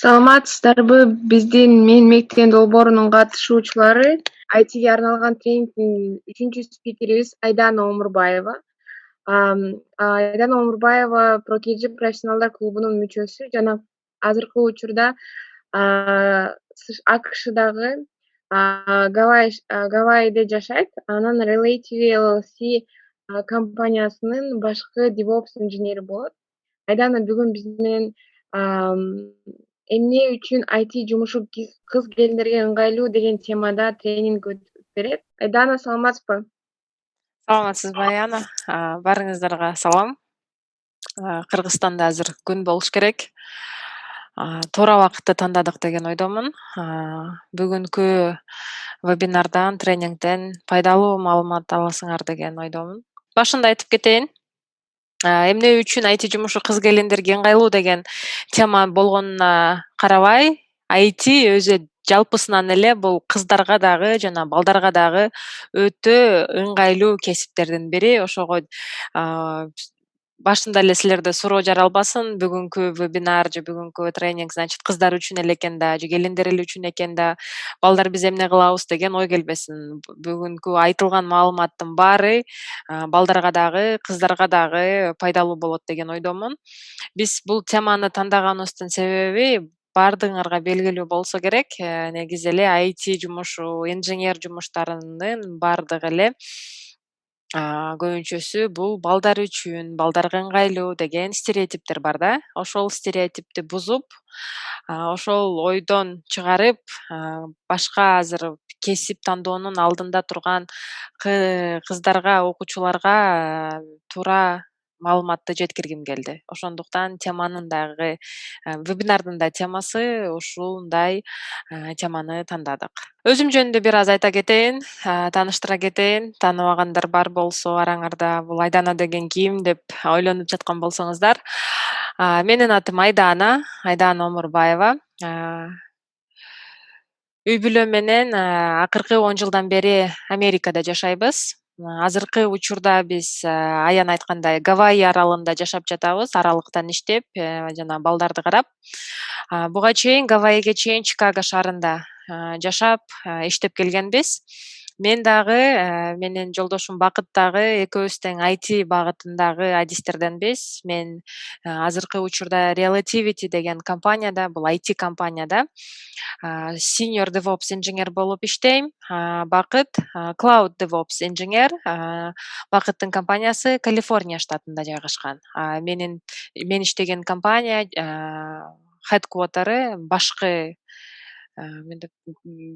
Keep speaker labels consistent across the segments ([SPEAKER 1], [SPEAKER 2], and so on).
[SPEAKER 1] Саламатсыздарбы? Мен мектеп долбоорунун катышуучулары. ITге арналган тренингдин 3 спикерибиз Айдана Омурбаева. Айдана Омурбаева ProKG профессионалдар клубунун мүчөсү жана азыркы учурда АКШдагы Гавайиде жашайт. Анан Relative LLC компаниясынын башкы DevOps инженери болот. Айдана бүгүн биз менен эмне үчүн IT жумушу кыз келиндерге ыңгайлуу деген темада тренинг өтүп берет. Айдана, саламатсызбы?
[SPEAKER 2] Саламатсызбы Аяна? Баарыңыздарга салам. Кыргызстанда азыр күн болуш керек. Туура убакытты тандадык деген ойдомун. Бүгүнкү вебинардан, тренингден пайдалуу маалымат аласыңар деген ойдомун. Башында айтып кетейин. Эмне үчүн IT жумушу кыз келиндерге ыңгайлуу деген тема болгонуна карабай, IT өзү жалпысынан эле бул кыздарга дагы жана балдарга дагы өтө ыңгайлуу кесиптердин бири. Ошого башында эле силерде суроо жаралбасын, бүгүнкү вебинар же бүгүнкү тренинг, значит, кыздар үчүн эле экен да, же келиндер эле үчүн экен да, балдар биз эмне кылабыз деген ой келбесин. Бүгүнкү айтылган маалыматтын баары балдарга дагы, кыздарга дагы пайдалуу болот деген ойдомун. Биз бул теманы тандаганыбыздын себеби баардыгыңарга белгилүү болсо керек, негизи эле IT жумушу, инженер жумуштарынын баардыгы эле көбүнчөсү бул балдар үчүн, балдарга ыңгайлуу деген стереотиптер бар да. Ошол стереотипти бузуп, ошол ойдон чыгарып, башка азыр кесип тандоонун алдында турган кыздарга, окуучуларга туура маалыматты жеткиргим келди. Ошондуктан теманын дагы вебинардын да темасы ушундай теманы тандадык. Өзүм жөнүндө бир аз айта кетейин, тааныштыра кетейин. Тааныбагандар бар болсо араңарда бул Айдана деген ким деп ойлонуп жаткан болсоңуздар. Менин атым Айдана Омурбаева. Үй бүлө менен акыркы 10 жылдан бери Америкада жашайбыз. Азыркы учурда биз Аян айткандай Гавайи аралында жашап жатабыз, аралыктан иштеп жана балдарды карап. Буга чейин Гавайиге чейин Чикаго шаарында жашап, иштеп келгенбиз. Мен дагы, менин жолдошум Бакыт дагы экөөбүз тең IT багытындагы адистерденбиз. Мен азыркы учурда Relativity деген компанияда, бул IT компанияда Senior DevOps инженер болуп иштейм. Бакыт Cloud DevOps инженер. Бакыттын компаниясы Калифорния штатында жайгашкан. Мен иштеген компания headquarter'ы башкы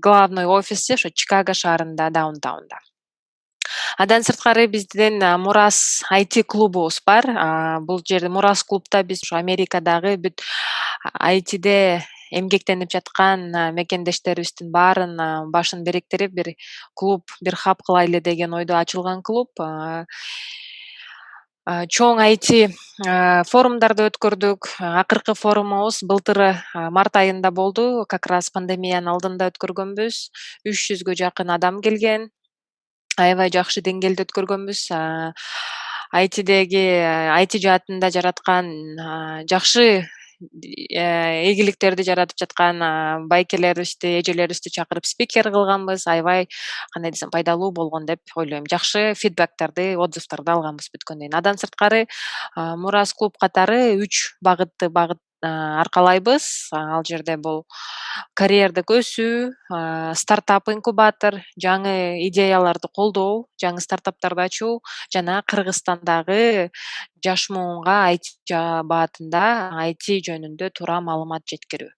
[SPEAKER 2] главный офиси ошо Чикаго шаарында, даунтаунда. Андан сырткары биздин Мурас IT клубубуз бар. Бул жерде Мурас клубда биз ошо Америкадагы бүт ITде эмгектенип жаткан мекендештерибиздин баарын башын бириктирип бир клуб, бир хаб кылайлы деген ойдо ачылган клуб. Чоң IT форумдарды өткөрдүк. Акыркы форумубуз былтыр март айында болду. Как раз пандемиянын алдында өткөргөнбүз. 300гө жакын адам келген. Аябай жакшы деңгээлде өткөргөнбүз. IT жаатында жараткан жакшы ийгиликтерди жаратып жаткан байкелерибизди, эжелерибизди чакырып спикер кылганбыз. Аябай кандай десем пайдалуу болгон деп ойлойм. Жакшы фидбектерди, отзывдарды алганбыз бүткөндөн кийин. Андан сырткары Мурас клуб катары 3 багытты аркалайбыз. Ал жерде бул карьердик өсүү, стартап инкубатор, жаңы идеяларды колдоо, жаңы стартаптарды ачуу жана Кыргызстандагы жаш муунга IT баатында IT жөнүндө туура маалымат жеткирүү.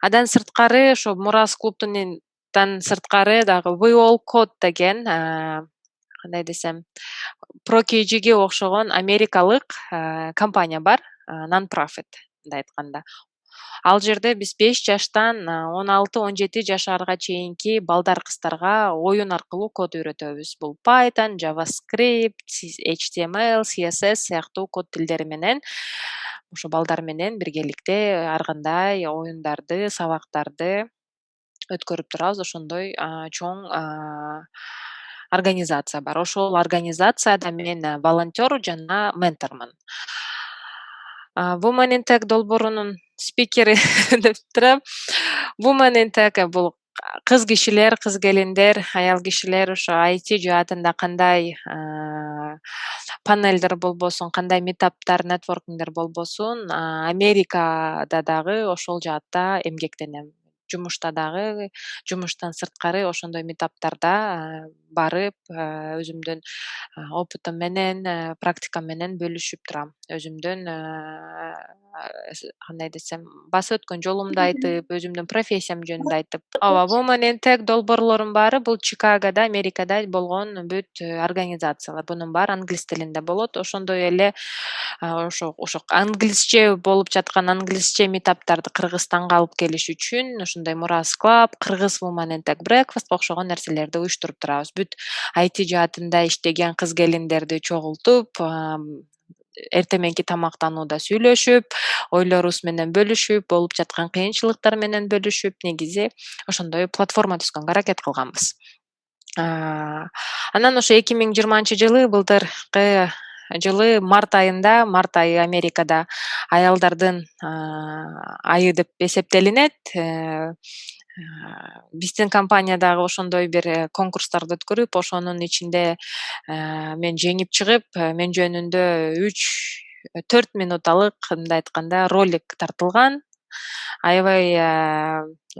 [SPEAKER 2] Андан сырткары ошо Мурас клубтан сырткары дагы We All Code деген кандай десем ProKG'ге окшогон америкалык компания бар, non-profit мындай айтканда. Ал жерде биз 5 жаштан 16-17 жашарга чейинки балдар кыздарга оюн аркылуу код үйрөтөбүз. Бул Python, JavaScript, HTML, CSS сыяктуу код тилдери менен ошо балдар менен биргеликте ар кандай оюндарды, сабактарды өткөрүп турабыз. Ошондой чоң организация бар. Ошол организацияда мен волонтер жана ментормун. Women in Tech долбоорунун спикери деп турам. Women in Tech бул кыз кишилер, кыз келиндер, аял кишилер ошо IT жаатында кандай панелдер болбосун, кандай метаптар, нетворкингдер болбосун, Америкада дагы ошол жаатта эмгектенем. Жумушта дагы, жумуштан сырткары ошондой метаптарда барып, өзүмдүн опытым менен, практикам менен бөлүшүп турам. Өзүмдүн кандай десем, басып өткөн жолумду айтып, өзүмдүн профессиям жөнүндө айтып. Ооба, Women in Tech долбоорлорунун баары бул Чикагода, Америкада болгон бүт организациялар. Бунун баары англис тилинде болот. Ошондой эле ошо англисче болуп жаткан англисче метаптарды Кыргызстанга алып келиш үчүн ушундай Мурас Club, Кыргыз Women in Tech Breakfast окшогон нерселерди уюштуруп турабыз. Бүт IT жаатында иштеген кыз келиндерди чогултуп, эртең мененки тамактанууда сүйлөшүп, ойлорубуз менен бөлүшүп, болуп жаткан кыйынчылыктар менен бөлүшүп, негизи ошондой платформа түзгөнгө аракет кылганбыз. Анан ошо 2020-жылы, былтыркы жылы март айы Америкада аялдардын айы деп эсептелинет. Биздин компания дагы ошондой бир конкурстарды өткөрүп, ошонун ичинде мен жеңип чыгып, мен жөнүндө 4 минуталык, мындай айтканда, ролик тартылган. Аябай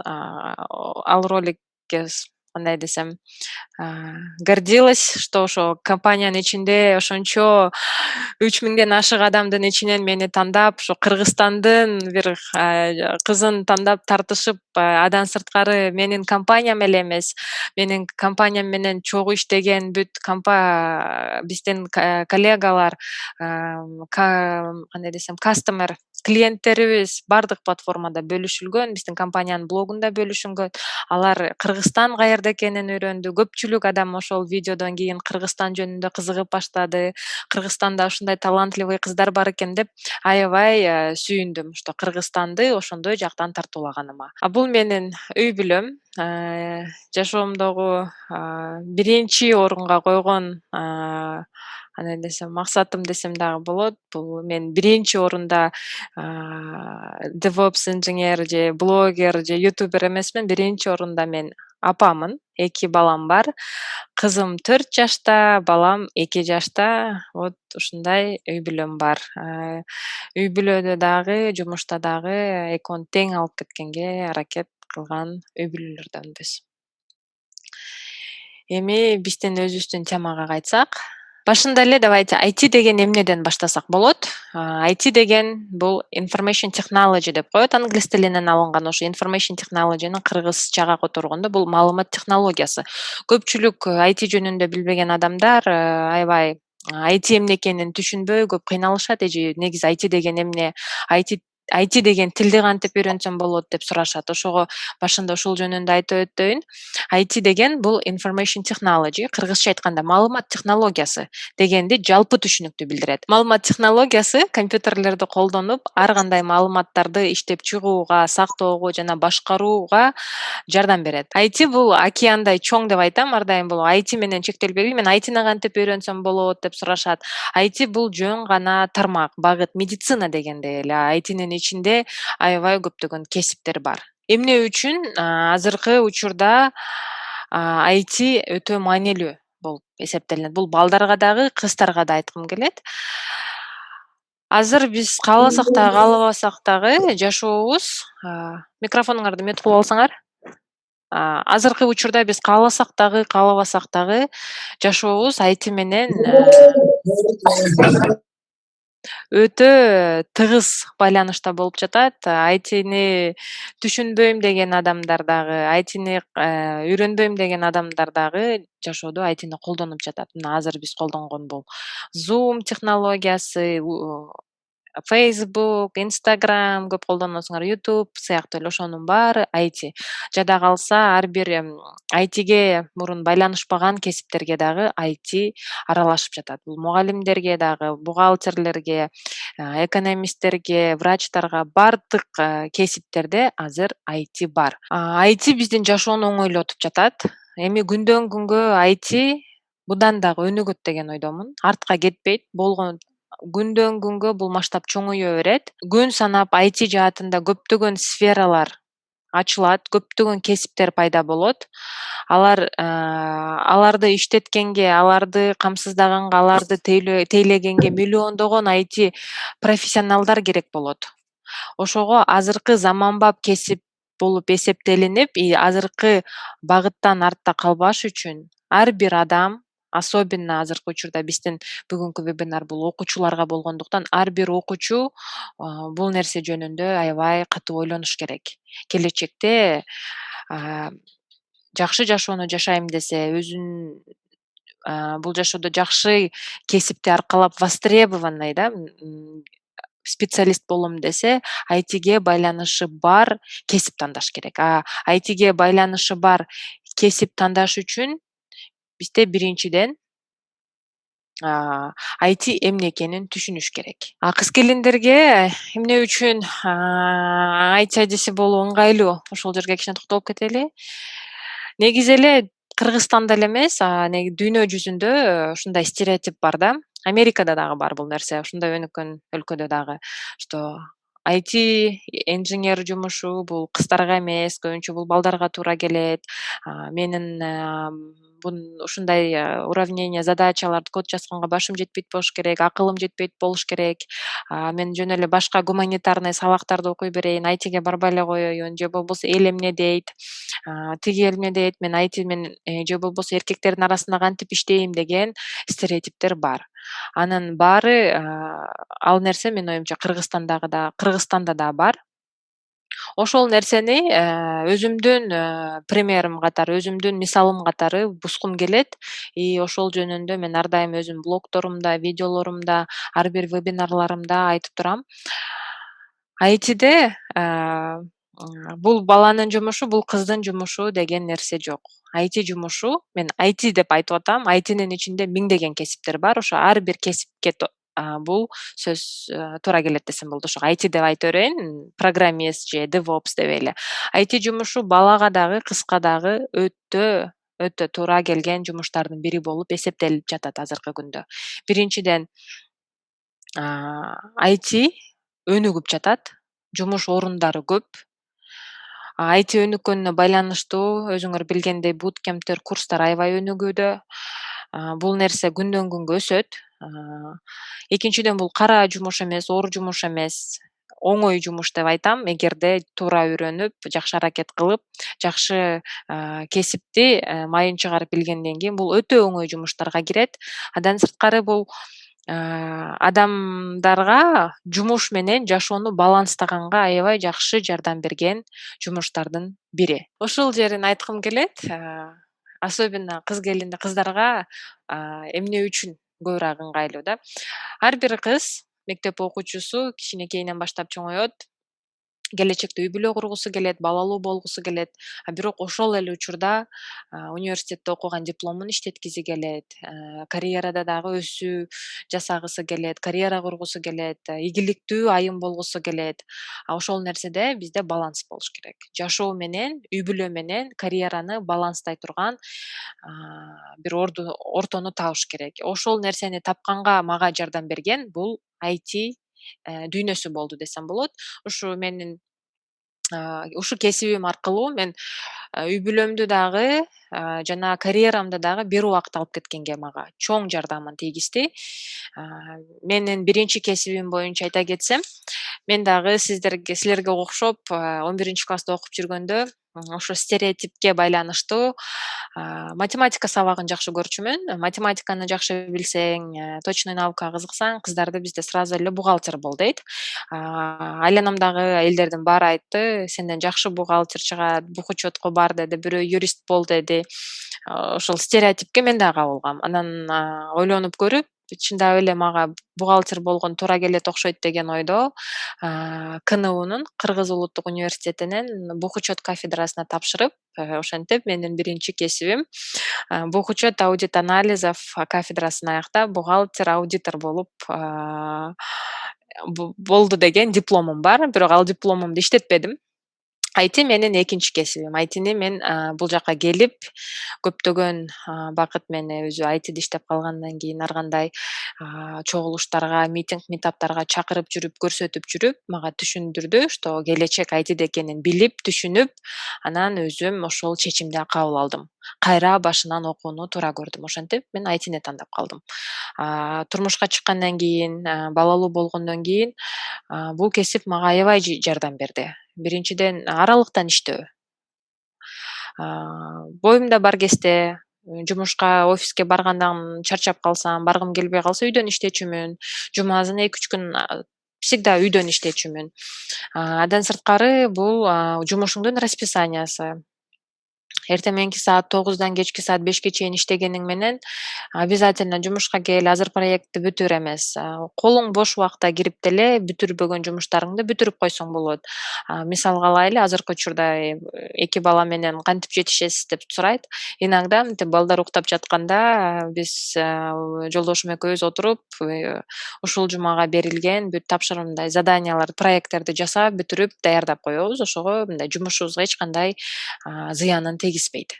[SPEAKER 2] ал роликке кандай десем, гордилась, что ошо компаниянын ичинде ошончо 3000ден ашык адамдын ичинен мени тандап, ошо Кыргызстандын бир кызын тандап тартышып, андан сырткары менин компаниям эле эмес, менин компаниям менен чогуу иштеген бүт биздин коллегалар, кандай десем, customer, клиенттерибиз бардык платформада бөлүшүлгөн, биздин компаниянын блогунда бөлүшүлгөн. Алар Кыргызстан каерде экенин үйрөндү. Көпчүлүк адам ошол видеодон кийин Кыргызстан жөнүндө кызыгып баштады. Кыргызстанда ушундай талантливый кыздар бар экен деп аябай сүйүндүм, что Кыргызстанды ошондой жактан тартуулаганыма. Бул менин үй бүлөм. Жашоомдогу биринчи орунга койгон кандай десем, максатым десем дагы болот. Бул мен биринчи орунда DevOps инженер же блогер же ютубер эмесмин. Биринчи орунда мен апамын. 2 балам бар. Кызым 4 жашта, балам 2 жашта. Вот ушундай үй бүлөм бар. Үй бүлөдө дагы, жумушта дагы экөөнү тең алып кеткенге аракет кылган үй бүлөлөрдөнбүз. Эми биздин өзүбүздүн темага кайтсак, башында эле давайте IT деген эмнеден баштасак болот. IT деген бул information technology деп коет, англис тилинен алынган. Ошо information technology'нын кыргызчага которгондо бул маалымат технологиясы. Көпчүлүк IT жөнүндө билбеген адамдар аябай IT эмне экенин түшүнбөй көп кыйналышат. Негизи IT деген эмне? IT деген тилди кантип үйрөнсөм болот деп сурашат. Ошого башында ушул жөнүндө айтып өтөйүн. IT деген бул information technology, кыргызча айтканда маалымат технологиясы дегенди жалпы түшүнүктүү билдирет. Маалымат технологиясы компьютерлерди колдонуп, ар кандай маалыматтарды иштеп чыгууга, сактоого жана башкарууга жардам берет. IT бул океандай чоң деп айтам ар дайым. Бул IT менен чектелбей, мен IT-ни кантип үйрөнсөм болот деп сурашат. IT бул жөн гана тармак, багыт, медицина дегендей эле. IT-нин ичинде аябай көптөгөн кесиптер бар. Эмне үчүн азыркы учурда IT өтө маанилүү болуп эсептелинет. Бул балдарга дагы, кыздарга да айткым келет. Азыр биз кааласак дагы, каалабасак дагы жашообуз, микрофонуңарды мют кылып алсаңар. Азыркы учурда биз кааласак дагы, каалабасак дагы жашообуз IT менен өтө тыгыз байланышта болуп жатат. IT-ни түшүнбөйм деген адамдар дагы, IT-ни үйрөнбөйм деген адамдар дагы жашоодо IT-ни колдонуп жатат. Мына азыр биз колдонгон бул Zoom технологиясы, Facebook, Instagram көп колдоносуңар, YouTube сыяктуу эле ошонун баары IT. Жада калса ар бир IT-ге мурун байланышпаган кесиптерге дагы IT аралашып жатат. Бул мугалимдерге дагы, бухгалтерлерге, экономисттерге, врачтарга, бардык кесиптерде азыр IT бар. IT биздин жашоону оңойлотуп жатат. Эми күндөн күнгө IT мындан дагы өнүгөт деген ойдомун. Артка кетпейт. күндөн күнгө бул масштаб чоңое берет. Күн санап IT жаатында көптөгөн сфералар ачылат, көптөгөн кесиптер пайда болот. Аларды иштеткенге, аларды камсыздаганга, аларды тейлегенге миллиондогон IT профессионалдар керек болот. Ошого азыркы заманбап кесип болуп эсептелинип, азыркы багыттан артта калбаш үчүн ар бир адам, особенно азыркы учурда биздин бүгүнкү вебинар бул окуучуларга болгондуктан, ар бир окуучу бул нерсе жөнүндө аябай катуу ойлонуш керек. Келечекте жакшы жашоону жашайм десе, өзүн бул жашоодо жакшы кесипти аркалап востребованный специалист болом десе, ITге байланышы бар кесип тандаш керек. ITге байланышы бар кесип тандаш үчүн бизде биринчиден IT эмне экенин түшүнүш керек. Кыз келиндерге эмне үчүн IT адиси болуу ыңгайлуу? Ошол жерге кичине токтолуп кетели. Негизи эле Кыргызстанда эле эмес, дүйнө жүзүндө ушундай стереотип бар да. Америкада дагы бар бул нерсе, ушундай өнүккөн өлкөдө дагы, что IT инженер жумушу бул кыздарга эмес, көбүнчө бул балдарга туура келет. Менин ушундай уравнение, задачаларды код жазганга башым жетпейт болуш керек, акылым жетпейт болуш керек. Мен жөн эле башка гуманитарный сабактарды окуй берейин, ITге барбай эле коеюн, же болбосо эл эмне дейт, тиги эмне дейт, мен IT менен же болбосо эркектердин арасында кантип иштейм деген стереотиптер бар. Анын баары ал нерсе менин оюмча Кыргызстанда да бар. Ошол нерсени өзүмдүн примерим катары, өзүмдүн мисалым катары бускум келет. И ошол жөнүндө мен ар дайым өзүмдүн блогторумда, видеолорумда, ар бир вебинарларымда айтып турам. ITде бул баланын жумушу, бул кыздын жумушу деген нерсе жок. IT жумушу, мен IT деп айтып атам, ITнин ичинде миңдеген кесиптер бар. Ошо ар бир кесипке бул сөз туура келет десем болот. Ошо IT деп айта берейин, программист же DevOps деп эле. IT жумушу балага дагы, кызга дагы өтө туура келген жумуштардын бири болуп эсептелип жатат азыркы күндө. Биринчиден IT өнүгүп жатат, жумуш орундары көп. IT өнүккөнүнө байланыштуу өзүңөр билгендей буткемптер, курстар аябай өнүгүүдө. Бул нерсе күндөн күнгө өсөт. Экинчиден бул кара жумуш эмес, оор жумуш эмес, оңой жумуш деп айтам. Эгерде туура үйрөнүп, жакшы аракет кылып, жакшы кесипти майын чыгарып билгенден кийин бул өтө оңой жумуштарга кирет. Андан сырткары бул адамдарга жумуш менен жашоону баланстаганга аябай жакшы жардам берген жумуштардын бири. Ушул жерин айткым келет. Особенно кыздарга эмне үчүн көбүрөөк ыңгайлуу да. Ар бир кыз, мектеп окуучусу кичинекейинен баштап чоңоет, келечекте үй бүлө кургусу келет, балалуу болгусу келет. Бирок ошол эле учурда университетте окуган дипломун иштеткиси келет, карьерада дагы өсүү жасагысы келет, карьера кургусу келет, ийгиликтүү айым болгусу келет. Ошол нерседе бизде баланс болуш керек. Жашоо менен, үй бүлө менен карьераны баланстай турган бир ортону табыш керек. Ошол нерсени тапканга мага жардам берген бул IT дүйнөсү болду десем болот. Ушу кесибим аркылуу мен үй бүлөмдү дагы жана карьерамды дагы бир убакыт алып кеткенге мага чоң жардамын тийгизди. Менин биринчи кесибим боюнча айта кетсем, мен дагы силерге окшоп 11 класста окуп жүргөндө ошо стереотипке байланыштуу математика сабагын жакшы көрчүмүн. Математиканы жакшы билсең, точный наукага кызыксаң, кыздарды бизде сразу эле бухгалтер бол дейт. Айланамдагы элдердин баары айтты, сенден жакшы бухгалтер чыгат, бухучетко бар деди, бирөө юрист бол деди. Ошол стереотипке мен да кабылгам. Анан ойлонуп көрүп, чындап эле мага бухгалтер болгон туура келет окшойт деген ойдо КНУнун, Кыргыз улуттук университетинин бухучет кафедрасына тапшырып, ошентип менин биринчи кесибим бухучет аудит анализов кафедрасын аяктап, бухгалтер, аудитор болуп болду деген дипломум бар. Бирок ал дипломумду иштетпедим. IT менин экинчи кесибим. ITни мен бул жакка келип көптөгөн убакыт мен өзү ITде иштеп калгандан кийин ар кандай чогулуштарга, митингтарга чакырып жүрүп, көрсөтүп жүрүп, мага түшүндүрдү, что келечек ITде экенин билип, түшүнүп, анан өзүм ошол чечимди кабыл алдым. Кайра башынан окууну туура көрдүм. Ошентип мен ITни тандап калдым. Турмушка чыккандан кийин, балалуу болгондон кийин бул кесип мага аябай жардам берди. Биринчиден аралыктан иштөө. Боюмда бар кезде жумушка, офиске баргандан чарчап калсам, баргым келбей калса үйдөн иштечүмүн. Жумадан 2-3 күн всегда үйдөн иштечүмүн. Андан сырткары бул жумушуңдун расписаниясы. Эртең мененки саат 9-дан кечки саат 5ке чейин иштегениң менен обязательно жумушка кел, азыр проектти бүтүр эмес. Колуң бош убакта кирип деле бүтүрбөгөн жумуштарыңды бүтүрүп койсоң болот. Мисалга алайлы, азыркы учурда 2 бала менен кантип жетишесиз деп сурайт. Иногда мынтип балдар уктап жатканда биз жолдошум экөөбүз отуруп, ушул жумага берилген бүт тапшырымдай заданияларды, проекттерди жасап, бүтүрүп, даярдап коебуз. Ошого мындай жумушубузга эч кандай зыянын тийгизбейт.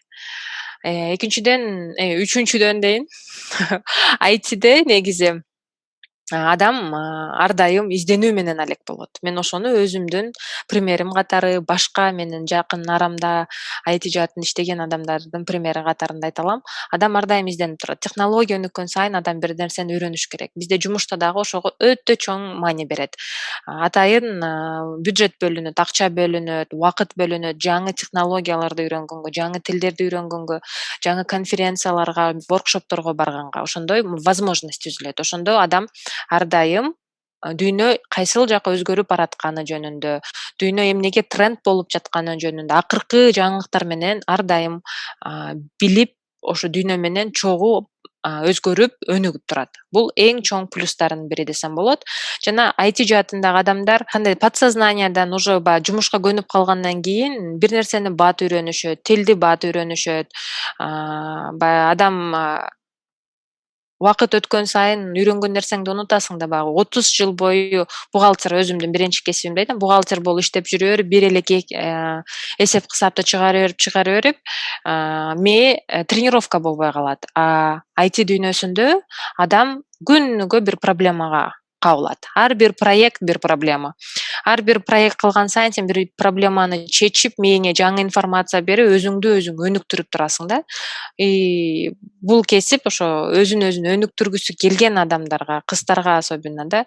[SPEAKER 2] Экинчиден, үчүнчүдөн дейин ITде негизи адам ар дайым изденүү менен алек болот. Мен ошону өзүмдүн примерим катары, башка менин жакын арамда IT жаатында иштеген адамдардын примери катарында айта алам. Адам ар дайым изденип турат. Технология өнүккөн сайын адам бир нерсени үйрөнүш керек. Бизде жумушта дагы ошого өтө чоң маани берет. Атайын бюджет бөлүнөт, акча бөлүнөт, убакыт бөлүнөт, жаңы технологияларды үйрөнгөнгө, жаңы тилдерди үйрөнгөнгө, жаңы конференцияларга, воркшопторго барганга. Ошондой возможность түзүлөт. Ошондо адам ар дайым дүйнө кайсыл жака өзгөрүп баратканы жөнүндө, дүйнө эмнеге тренд болуп жатканы жөнүндө, акыркы жаңылыктар менен ар дайым билип, ошо дүйнө менен чогуу өзгөрүп, өнүгүп турат. Бул эң чоң плюстарынын бири десем болот. Жана IT жаатындагы адамдар кандай подсознаниядан уже жумушка көнүп калгандан кийин бир нерсени бат үйрөнүшөт, тилди бат үйрөнүшөт. Баягы адам убакыт өткөн сайын үйрөнгөн нерсеңди унутасың да, баягы 30 жыл бою бухгалтер, өзүмдүн биринчи кесибимди айтам, бухгалтер болуп иштеп жүрө берип, бир эле эсеп кысапты чыгара берип, мээ тренировка болбой калат. IT дүйнөсүндө адам күнүгө бир проблемага кабылат. Ар бир проект бир проблема. Ар бир проект кылган сайын сен бир проблеманы чечип, мээңе жаңы информация берип, өзүңдү өзүң өнүктүрүп турасың да. Бул кесип ошо өзүн өнүктүргүсү келген адамдарга, кыздарга особенно да,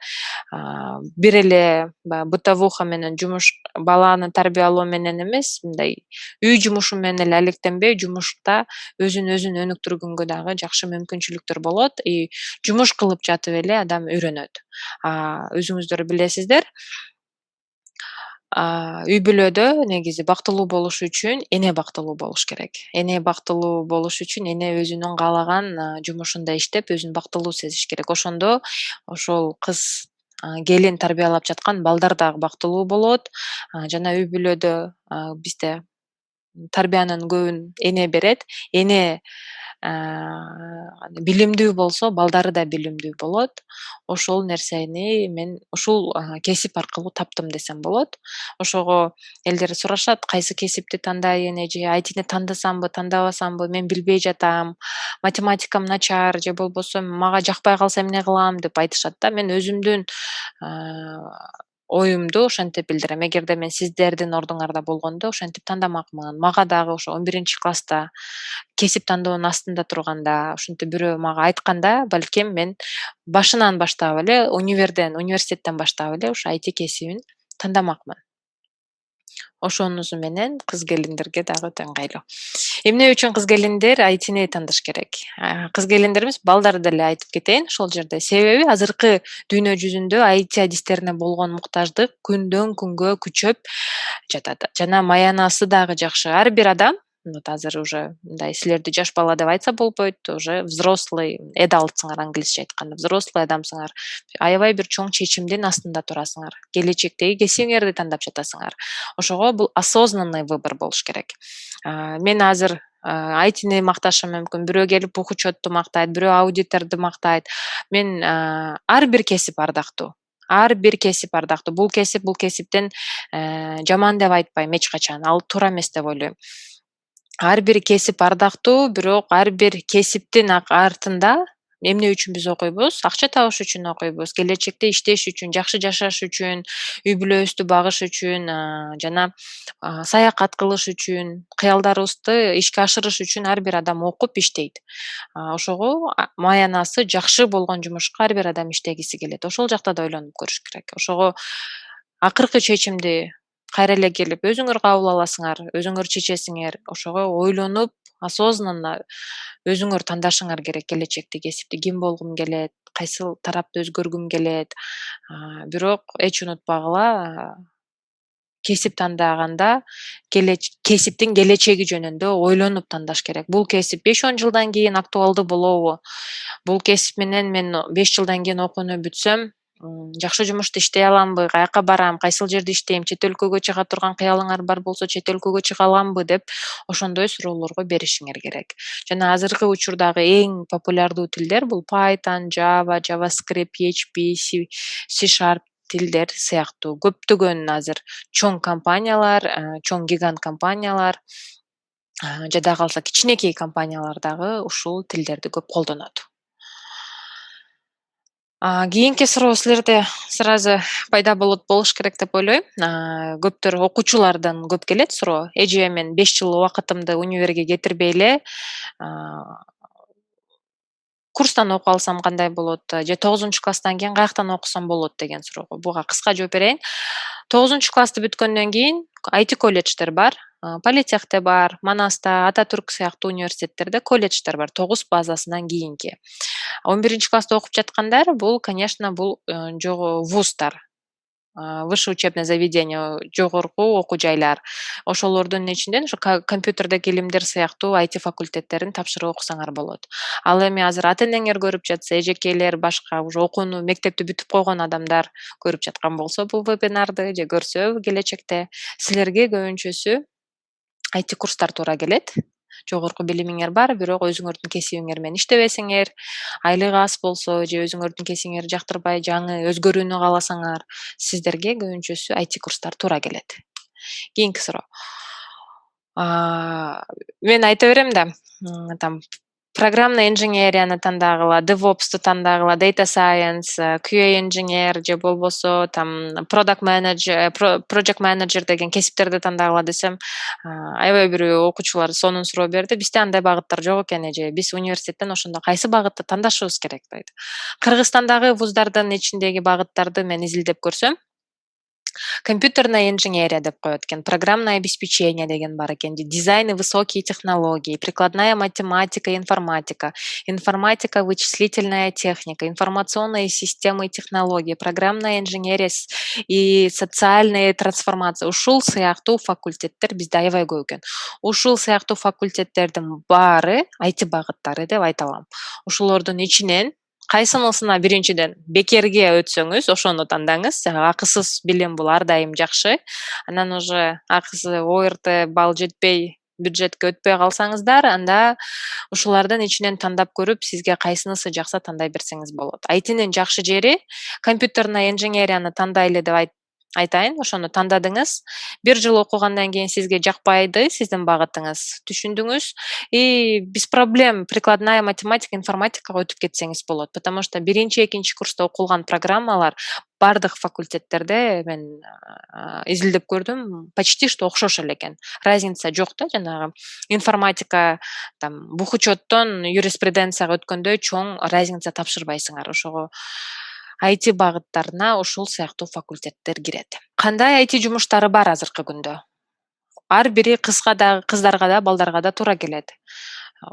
[SPEAKER 2] бир эле баягы бытовуха менен жумуш, баланы тарбиялоо менен эмес, мындай үй жумушу менен эле алектенбей, жумушта өзүн өнүктүргөнгө дагы жакшы мүмкүнчүлүктөр болот. Жумуш кылып жатып эле адам үйрөнөт. Өзүңүздөр билесиздер, үй бүлөдө негизи бактылуу болуш үчүн эне бактылуу болуш керек. Эне бактылуу болуш үчүн эне өзүнүн каалаган жумушунда иштеп, өзүн бактылуу сезиш керек. Ошондо ошол кыз, келин тарбиялап жаткан балдар дагы бактылуу болот. Жана үй бүлөдө бизде тарбиянын көбүн эне берет. Эне билимдүү болсо, балдары да билимдүү болот. Ошол нерсени мен ушул кесип аркылуу таптым десем болот. Ошого элдер сурашат, кайсы кесипти тандайын, же ITни тандасамбы, тандабасамбы, мен билбей жатам, математикам начар, же болбосо мага жакпай калса эмне кылам деп айтышат да. Мен өзүмдүн оюмду ошентип билдирем. Эгерде мен сиздердин ордуңарда болгондо ошентип тандамакмын. Мага дагы ошо 11-класста кесип тандоонун астында турганда, ошентип бирөө мага айтканда, балким мен башынан баштап эле университеттен баштап эле ошо IT кесибин тандамакмын. Ошонусу менен кыз келиндерге дагы өтө ыңгайлуу. Эмне үчүн кыз келиндер ITни тандаш керек? Кыз келиндер эмес, балдар деле айтып кетейин ошол жерде. Себеби азыркы дүйнө жүзүндө IT адистерине болгон муктаждык күндөн күнгө күчөп жатат. Жана маянасы дагы жакшы. Ар бир адам, вот азыр уже мындай силерди жаш бала деп айтса болбойт, уже взрослый adultсыңар, англисче айтканда, взрослый адамсыңар. Аябай бир чоң чечимдин астында турасыңар. Келечектеги кесиңерди тандап жатасыңар. Ошого бул осознанный выбор болуш керек. Мен азыр ITни макташым мүмкүн, бирөө келип бухучетту мактайт, бирөө аудиторду мактайт. Мен ар бир кесип ардактуу. ар бир кесип ардактуу. Бул кесиптен жаман деп айтпайм эч качан. Ал туура эмес деп ойлойм. Ар бир кесип ардактуу, бирок ар бир кесиптин артында эмне үчүн биз окуйбуз? Акча табыш үчүн окуйбуз, келечекте иштеш үчүн, жакшы жашаш үчүн, үй бүлөбүздү багыш үчүн, жана саякат кылыш үчүн, кыялдарыбызды ишке ашырыш үчүн ар бир адам окуп иштейт. Ошого маянасы жакшы болгон жумушка ар бир адам иштегиси келет. Ошол жакта да ойлонуп көрүш керек. Ошого акыркы чечимди кайра эле келип өзүңөр кабыл аласыңар, өзүңөр чечесиңер. Ошого ойлонуп, осознанно өзүңөр тандашыңар керек келечекте кесипти. Ким болгум келет, кайсыл тарапты өзгөргүм келет. Бирок эч унутпагыла, кесип тандаганда кесиптин келечеги жөнүндө ойлонуп тандаш керек. Бул кесип 5-10 жылдан кийин актуалдуу болобу? Бул кесип менен мен 5 жылдан кийин окууну бүтсөм, жакшы жумушта иштей аламбы, каяка барам, кайсыл жерде иштейм, чет өлкөгө чыга турган кыялыңар бар болсо чет өлкөгө чыга аламбы деп ошондой суроолорго беришиңер керек. Жана азыркы учурдагы эң популярдуу тилдер бул Python, Java, JavaScript, PHP, C# тилдер сыяктуу көптөгөн азыр чоң компаниялар, чоң гигант компаниялар, жада калса кичинекей компаниялар дагы ушул тилдерди көп колдонот. Кийинки суроо силерде сразу пайда болуш керек деп ойлойм. Көптөр окуучулардан көп келет суроо. Эже мен 5 жыл убакытымды универге кетирбей эле курстан окуп алсам кандай болот? Же 9-класстан кийин каяктан окусам болот деген суроого буга кыска жооп берейин. 9-классты бүткөндөн кийин IT колледждер бар, Политехте бар, Манаста, Ататүрк сыяктуу университеттерде колледждер бар 9 базасынан кийинки. 11-классты окуп жаткандар бул, конечно, бул вуздар. Высшее учебное заведение, жогорку окуу жайлар. Ошолордун ичинен ошо компьютердеги илимдер сыяктуу IT факультеттерин тапшырып окусаңар болот. Ал эми азыр ата-энеңер көрүп жатса, эжекейлер, башка уже окууну, мектепти бүтүп койгон адамдар көрүп жаткан болсо бул вебинарды же көрсө келечекте силерге көбүнчөсү IT курстар туура келет. Жогорку билимиңер бар, бирок өзүңөрдүн кесибиңер менен иштебесеңер, айлыгы аз болсо же өзүңөрдүн кесибиңер жактырбай жаңы өзгөрүүнү кааласаңар, сиздерге көбүнчөсү IT курстар туура келет. Кийинки суроо. Мен айта берем да, там программный инженерияны тандагыла, DevOps'ту тандагыла, Data Science, QA инженер же болбосо там Project Manager деген кесиптерди тандагыла десем, аябай бирөө окуучулар сонун суроо берди. Бизде андай багыттар жок экен эже. Биз университеттен ошондо кайсы багытты тандашыбыз керек дейт. Кыргызстандагы вуздардын ичиндеги багыттарды мен изилдеп көрсөм, компьютерная инженерия деп коет экен, программное обеспечение деген бар экен, дизайн и высокие технологии, прикладная математика и информатика, информатика, вычислительная техника, информационные системы и технологии, программная инженерия и социальные трансформации. Ушул сыяктуу факультеттер бизде аябай көп экен. Ушул сыяктуу факультеттердин баары IT багыттары деп айта алам. Ушулордун ичинен кайсынысына биринчиден бекерге өтсөңүз ошону тандаңыз. Акысыз билим бул ар дайым жакшы. Анан уже акысы ОРТ балл жетпей, бюджетке өтпөй калсаңыздар, анда ушулардын ичинен тандап көрүп, сизге кайсынысы жакса тандай берсеңиз болот. ITнин жакшы жери компьютерная инженерияны тандайлы деп айтайын, ошону тандадыңыз. 1 жыл окугандан кийин сизге жакпайды сиздин багытыңыз, түшүндүңүз. И без проблем прикладная математика, информатикага өтүп кетсеңиз болот. Потому что 1-2 курста окулган программалар бардык факультеттерде мен изилдеп көрдүм, почти что окшош эле экен. Разница жок да, жанагы информатика там бухучеттон юриспруденцияга өткөндө чоң разница тапшырбайсыңар. Ошого IT багыттарына ушул сыяктуу факультеттер кирет. Кандай IT жумуштары бар азыркы күндө? Ар бири кыздарга да, балдарга да туура келет.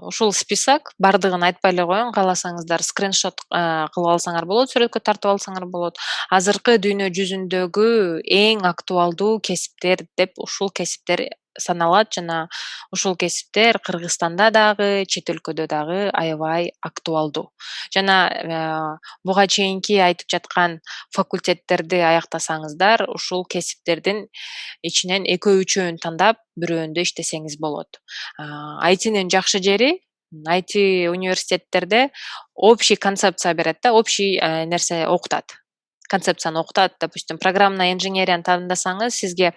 [SPEAKER 2] Ушул список бардыгын айтпай эле коеюн, кааласаңыздар скриншот кылып алсаңар болот, сүрөткө тартып алсаңар болот. Азыркы дүйнө жүзүндөгү эң актуалдуу кесиптер деп ушул кесиптер саналат жана ушул кесиптер Кыргызстанда дагы, чет өлкөдө дагы аябай актуалдуу. Жана буга чейинки айтып жаткан факультеттерди аяктасаңыздар, ушул кесиптердин ичинен 2-3-өн тандап, бирөөндө иштесеңиз болот. ITнин жакшы жери IT университеттерде общий концепция берет да, общий нерсе окутат. концепцияны окутат. Допустим, программный инженерияны тандасаңыз, сизге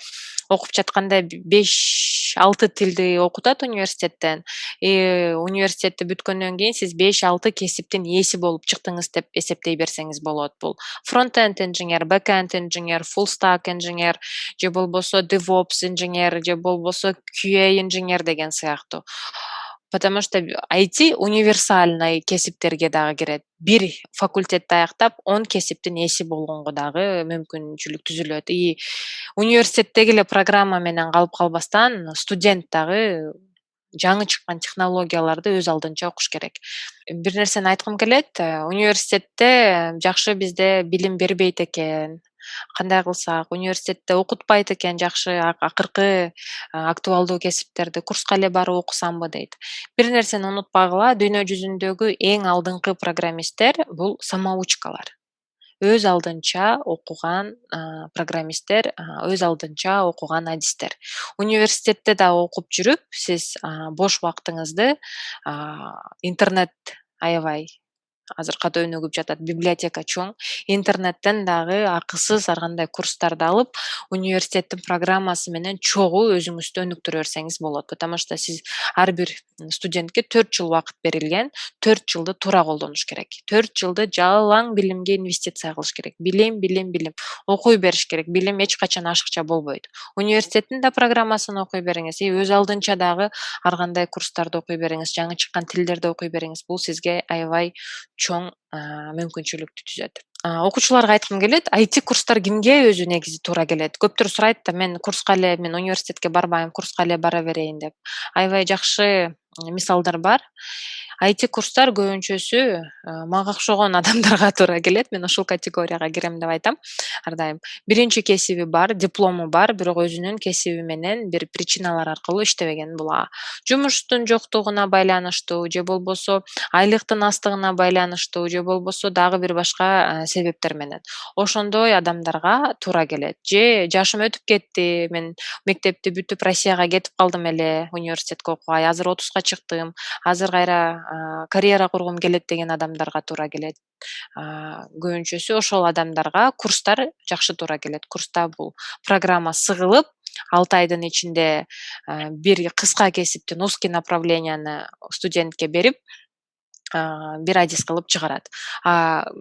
[SPEAKER 2] окуп жатканда 5-6 тилди окутат университеттен. Университетти бүткөндөн кийин сиз 5-6 кесиптин ээси болуп чыктыңыз деп эсептей берсеңиз болот. Бул фронт-энд инженер, бэк-энд инженер, full stack инженер, же болбосо DevOps инженер, же болбосо QA инженер деген сыяктуу. Потому что IT универсальный кесиптерге дагы кирет. Бир факультетти аяктап 10 кесиптин ээси болгонго дагы мүмкүнчүлүк түзүлөт. И университеттеги эле программа менен калып калбастан, студент дагы жаңы чыккан технологияларды өз алдынча окуш керек. Бир нерсени айткым келет. Университетте жакшы бизде билим бербейт экен. Кандай кылсак, университетте окутпайт экен жакшы акыркы актуалдуу кесиптерди, курска эле барып окусамбы дейт. Бир нерсени унутпагыла, дүйнө жүзүндөгү эң алдыңкы программисттер бул самоучкалар. Өз алдынча окуган программисттер, өз алдынча окуган адистер. Университетте да окуп жүрүп, сиз бош убактыңызды интернет аябай азыр ката өнүгүп жатат, библиотека чоң. Интернеттен дагы акысыз ар кандай курстарды алып, университеттин программасы менен чогуу өзүңүздү өнүктүрө берсеңиз болот. Потому что сиз ар бир студентке 4 жыл убакыт берилген, 4 жылды туура колдонуш керек. 4 жылды жалаң билимге инвестиция кылыш керек. Билим, билим, билим. Окуй бериш керек. Билим эч качан ашыкча болбойт. Университеттин да программасын окуй бериңиз, өз алдынча дагы ар кандай курстарды окуй бериңиз, жаңы чыккан тилдерди окуй бериңиз. Бул сизге аябай чоң мүмкүнчүлүктү түзөт. Окуучуларга айткым келет, IT курстар кимге өзү негизи туура келет? Көптөр сурайт да, мен университетке барбайм, курска эле бара берейин деп. Аябай жакшы мисалдар бар. IT курстар көбүнчөсү мага окшогон адамдарга туура келет. Мен ушул категорияга кирем деп айтам ар дайым. Биринчи кесиби бар, диплому бар, бирок өзүнүн кесиби менен бир причиналар аркылуу иштебеген. Бул жумуштун жоктугуна байланыштуу, же болбосо айлыктын астыгына байланыштуу, же болбосо дагы бир башка себептер менен. Ошондой адамдарга туура келет. Же жашым өтүп кетти, мен мектепти бүтүп Россияга кетип калдым эле, университетке окубай, азыр 30-ка чыктым, азыр кайра карьера кургум келет деген адамдарга туура келет. Көбүнчөсү ошол адамдарга курстар жакшы туура келет. Курста бул программа сыгылып, 6 айдын ичинде бир кыска кесиптин узкий направленияны студентке берип, бир адис кылып чыгарат.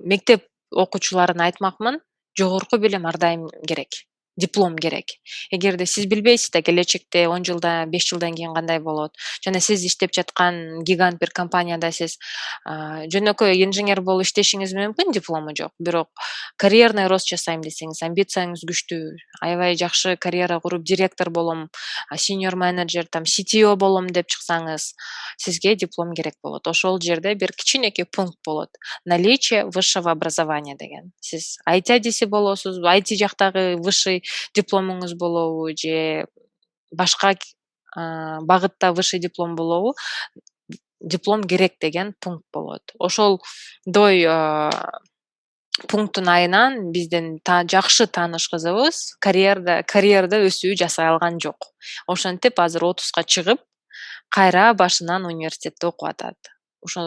[SPEAKER 2] Мектеп окуучуларына айтмакмын, жогорку билим ар дайым керек. Диплом керек. Эгерде сиз билбейсиз да келечекте 10 жылда, 5 жылдан кийин кандай болот, жана сиз иштеп жаткан гигант бир компанияда сиз жөнөкөй инженер болуп иштешиңиз мүмкүн, диплому жок, бирок карьерный рост жасайм десеңиз, амбицияңыз күчтүү, аябай жакшы карьера куруп директор болом, senior менеджер, CTO болом деп чыксаңыз, сизге диплом керек болот. Ошол жерде бир кичинекей пункт болот. Наличие высшего образования деген. Сиз IT адиси болосузбу, IT жактагы высший дипломуңуз болобу, же башка багытта высший диплом болобу, диплом керек деген пункт болот. Ошолдой пункттун айынан биздин жакшы тааныш кызыбыз карьерда өсүү жасай алган жок. Ошентип азыр 30-ка чыгып, кайра башынан университетте окуп атат. Ошо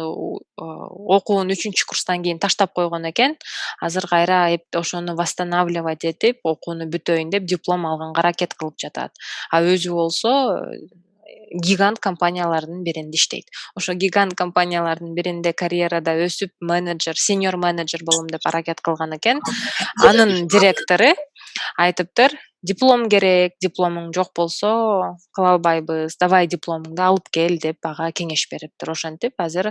[SPEAKER 2] окуун 3-чү курстан кийин таштап койгон экен. Азыр кайра ошону восстанавливать этип, окууну бүтөйүн деп диплом алганга аракет кылып жатат. Өзү болсо гигант компаниялардын биринде иштейт. Ошо гигант компаниялардын биринде карьерада өсүп, senior менеджер болом деп аракет кылган экен. Анын директору айтыптыр, диплом керек, дипломуң жок болсо кыла албайбыз, давай дипломуңду алып кел деп ага кеңеш бериптир. Ошентип азыр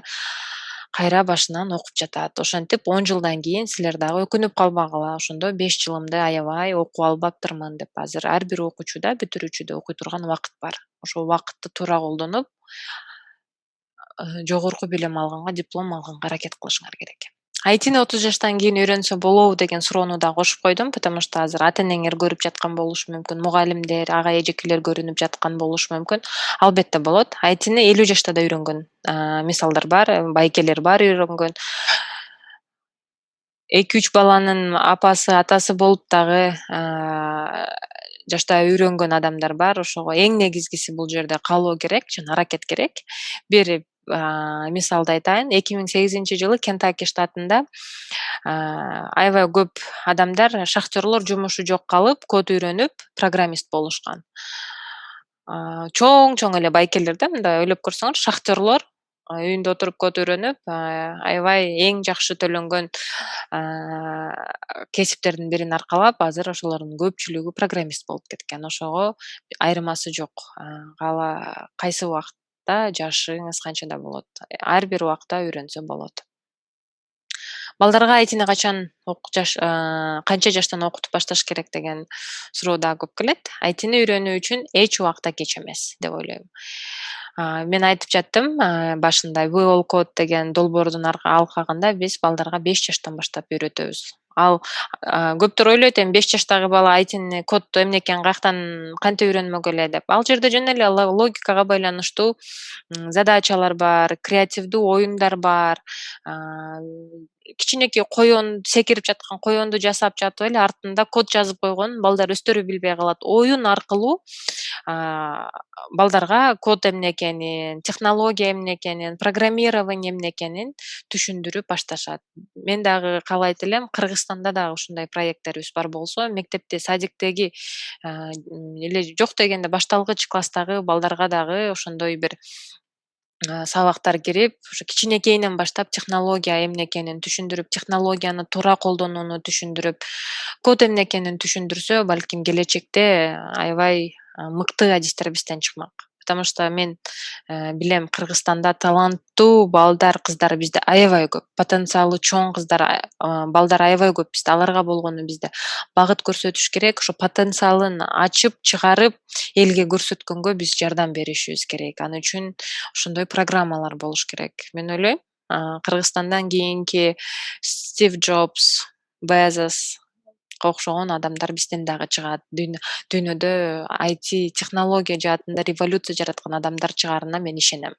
[SPEAKER 2] кайра башынан окуп жатат. Ошентип 10 жылдан кийин силер дагы өкүнүп калбагыла, ошондо 5 жылымды аябай окуп албаптырмын деп. Азыр ар бир окуучуда, бүтүрүүчүдө окуй турган убакыт бар. Ошол убакытты туура колдонуп, жогорку билим алганга, диплом алганга аракет кылышыңар керек. ITни 30 жаштан кийин үйрөнсө болобу деген суроону да кошуп койдум, потому что азыр ата-энеңер көрүп жаткан болушу мүмкүн, мугалимдер, ага эжекелер көрүнүп жаткан болушу мүмкүн. Албетте болот. ITни 50 жашта да үйрөнгөн мисалдар бар, байкелер бар үйрөнгөн. 2-3 баланын апасы, атасы болуп дагы жашта үйрөнгөн адамдар бар. Ошого эң негизгиси бул жерде каалоо керек жана аракет керек. Бир мисалды айтайын. 2008-жылы Кентаки штатында аябай көп адамдар, шахтерлор жумушу жок калып, код үйрөнүп, программист болушкан. Чоң эле байкелер да, мындай ойлоп көрсөңөр, шахтерлор үйүндө отуруп код үйрөнүп, аябай эң жакшы төлөнгөн кесиптердин бирин аркалап, азыр ошолордун көпчүлүгү программист болуп кеткен. Ошого айырмасы жок. Кайсы убакытта жашыңыз канча да болот. Ар бир убакта үйрөнсө болот. Балдарга айтини канча жаштан окутуп башташ керек деген суроо дагы көп келет. Айтини үйрөнүү үчүн эч убакта кеч эмес деп ойлойм. Мен айтып жаттым башында We All Code деген долбоордун алкагында биз балдарга 5 жаштан баштап үйрөтөбүз. Ал көптөр ойлойт, эми 5 жаштагы бала айтини кодду эмне экен, каяктан кантип үйрөнмөк эле деп. Ал жерде жөн эле логикага байланыштуу задачалар бар, креативдүү оюндар бар. Кичинекей коён, секирип жаткан коёнду жасап жатып эле артында код жазып койгонун балдар өздөрү билбей калат. Оюн аркылуу балдарга код эмне экенин, технология эмне экенин, программирование эмне экенин түшүндүрүп башташат. Мен дагы каалайт элем, Кыргызстанда дагы ушундай проекттерибиз бар болсо, мектепте, садиктеги эле жок дегенде башталгыч класстагы балдарга дагы ошондой бир сабактар кирип, ушу кичинекейинен баштап технология эмне экенин түшүндүрүп, технологияны туура колдонууну түшүндүрүп, код эмне экенин түшүндүрсө, балким келечекте аябай мыкты адистер бизден чыкмак. Потому что мен билем, Кыргызстанда таланттуу балдар, кыздар бизде аябай көп. Потенциалы чоң кыздар, балдар аябай көп бизде. Аларга болгону бизде багыт көрсөтүш керек. Ошо потенциалын ачып, чыгарып, элге көрсөткөнгө биз жардам беришибиз керек. Аны үчүн ошондой программалар болуш керек. Мен ойлойм, Кыргызстандан кийинки Стив Джобс, Безос окшогон адамдар бизден дагы чыгат. Дүйнөдө IT технология жаатында революция жараткан адамдар чыгаарына мен ишенем.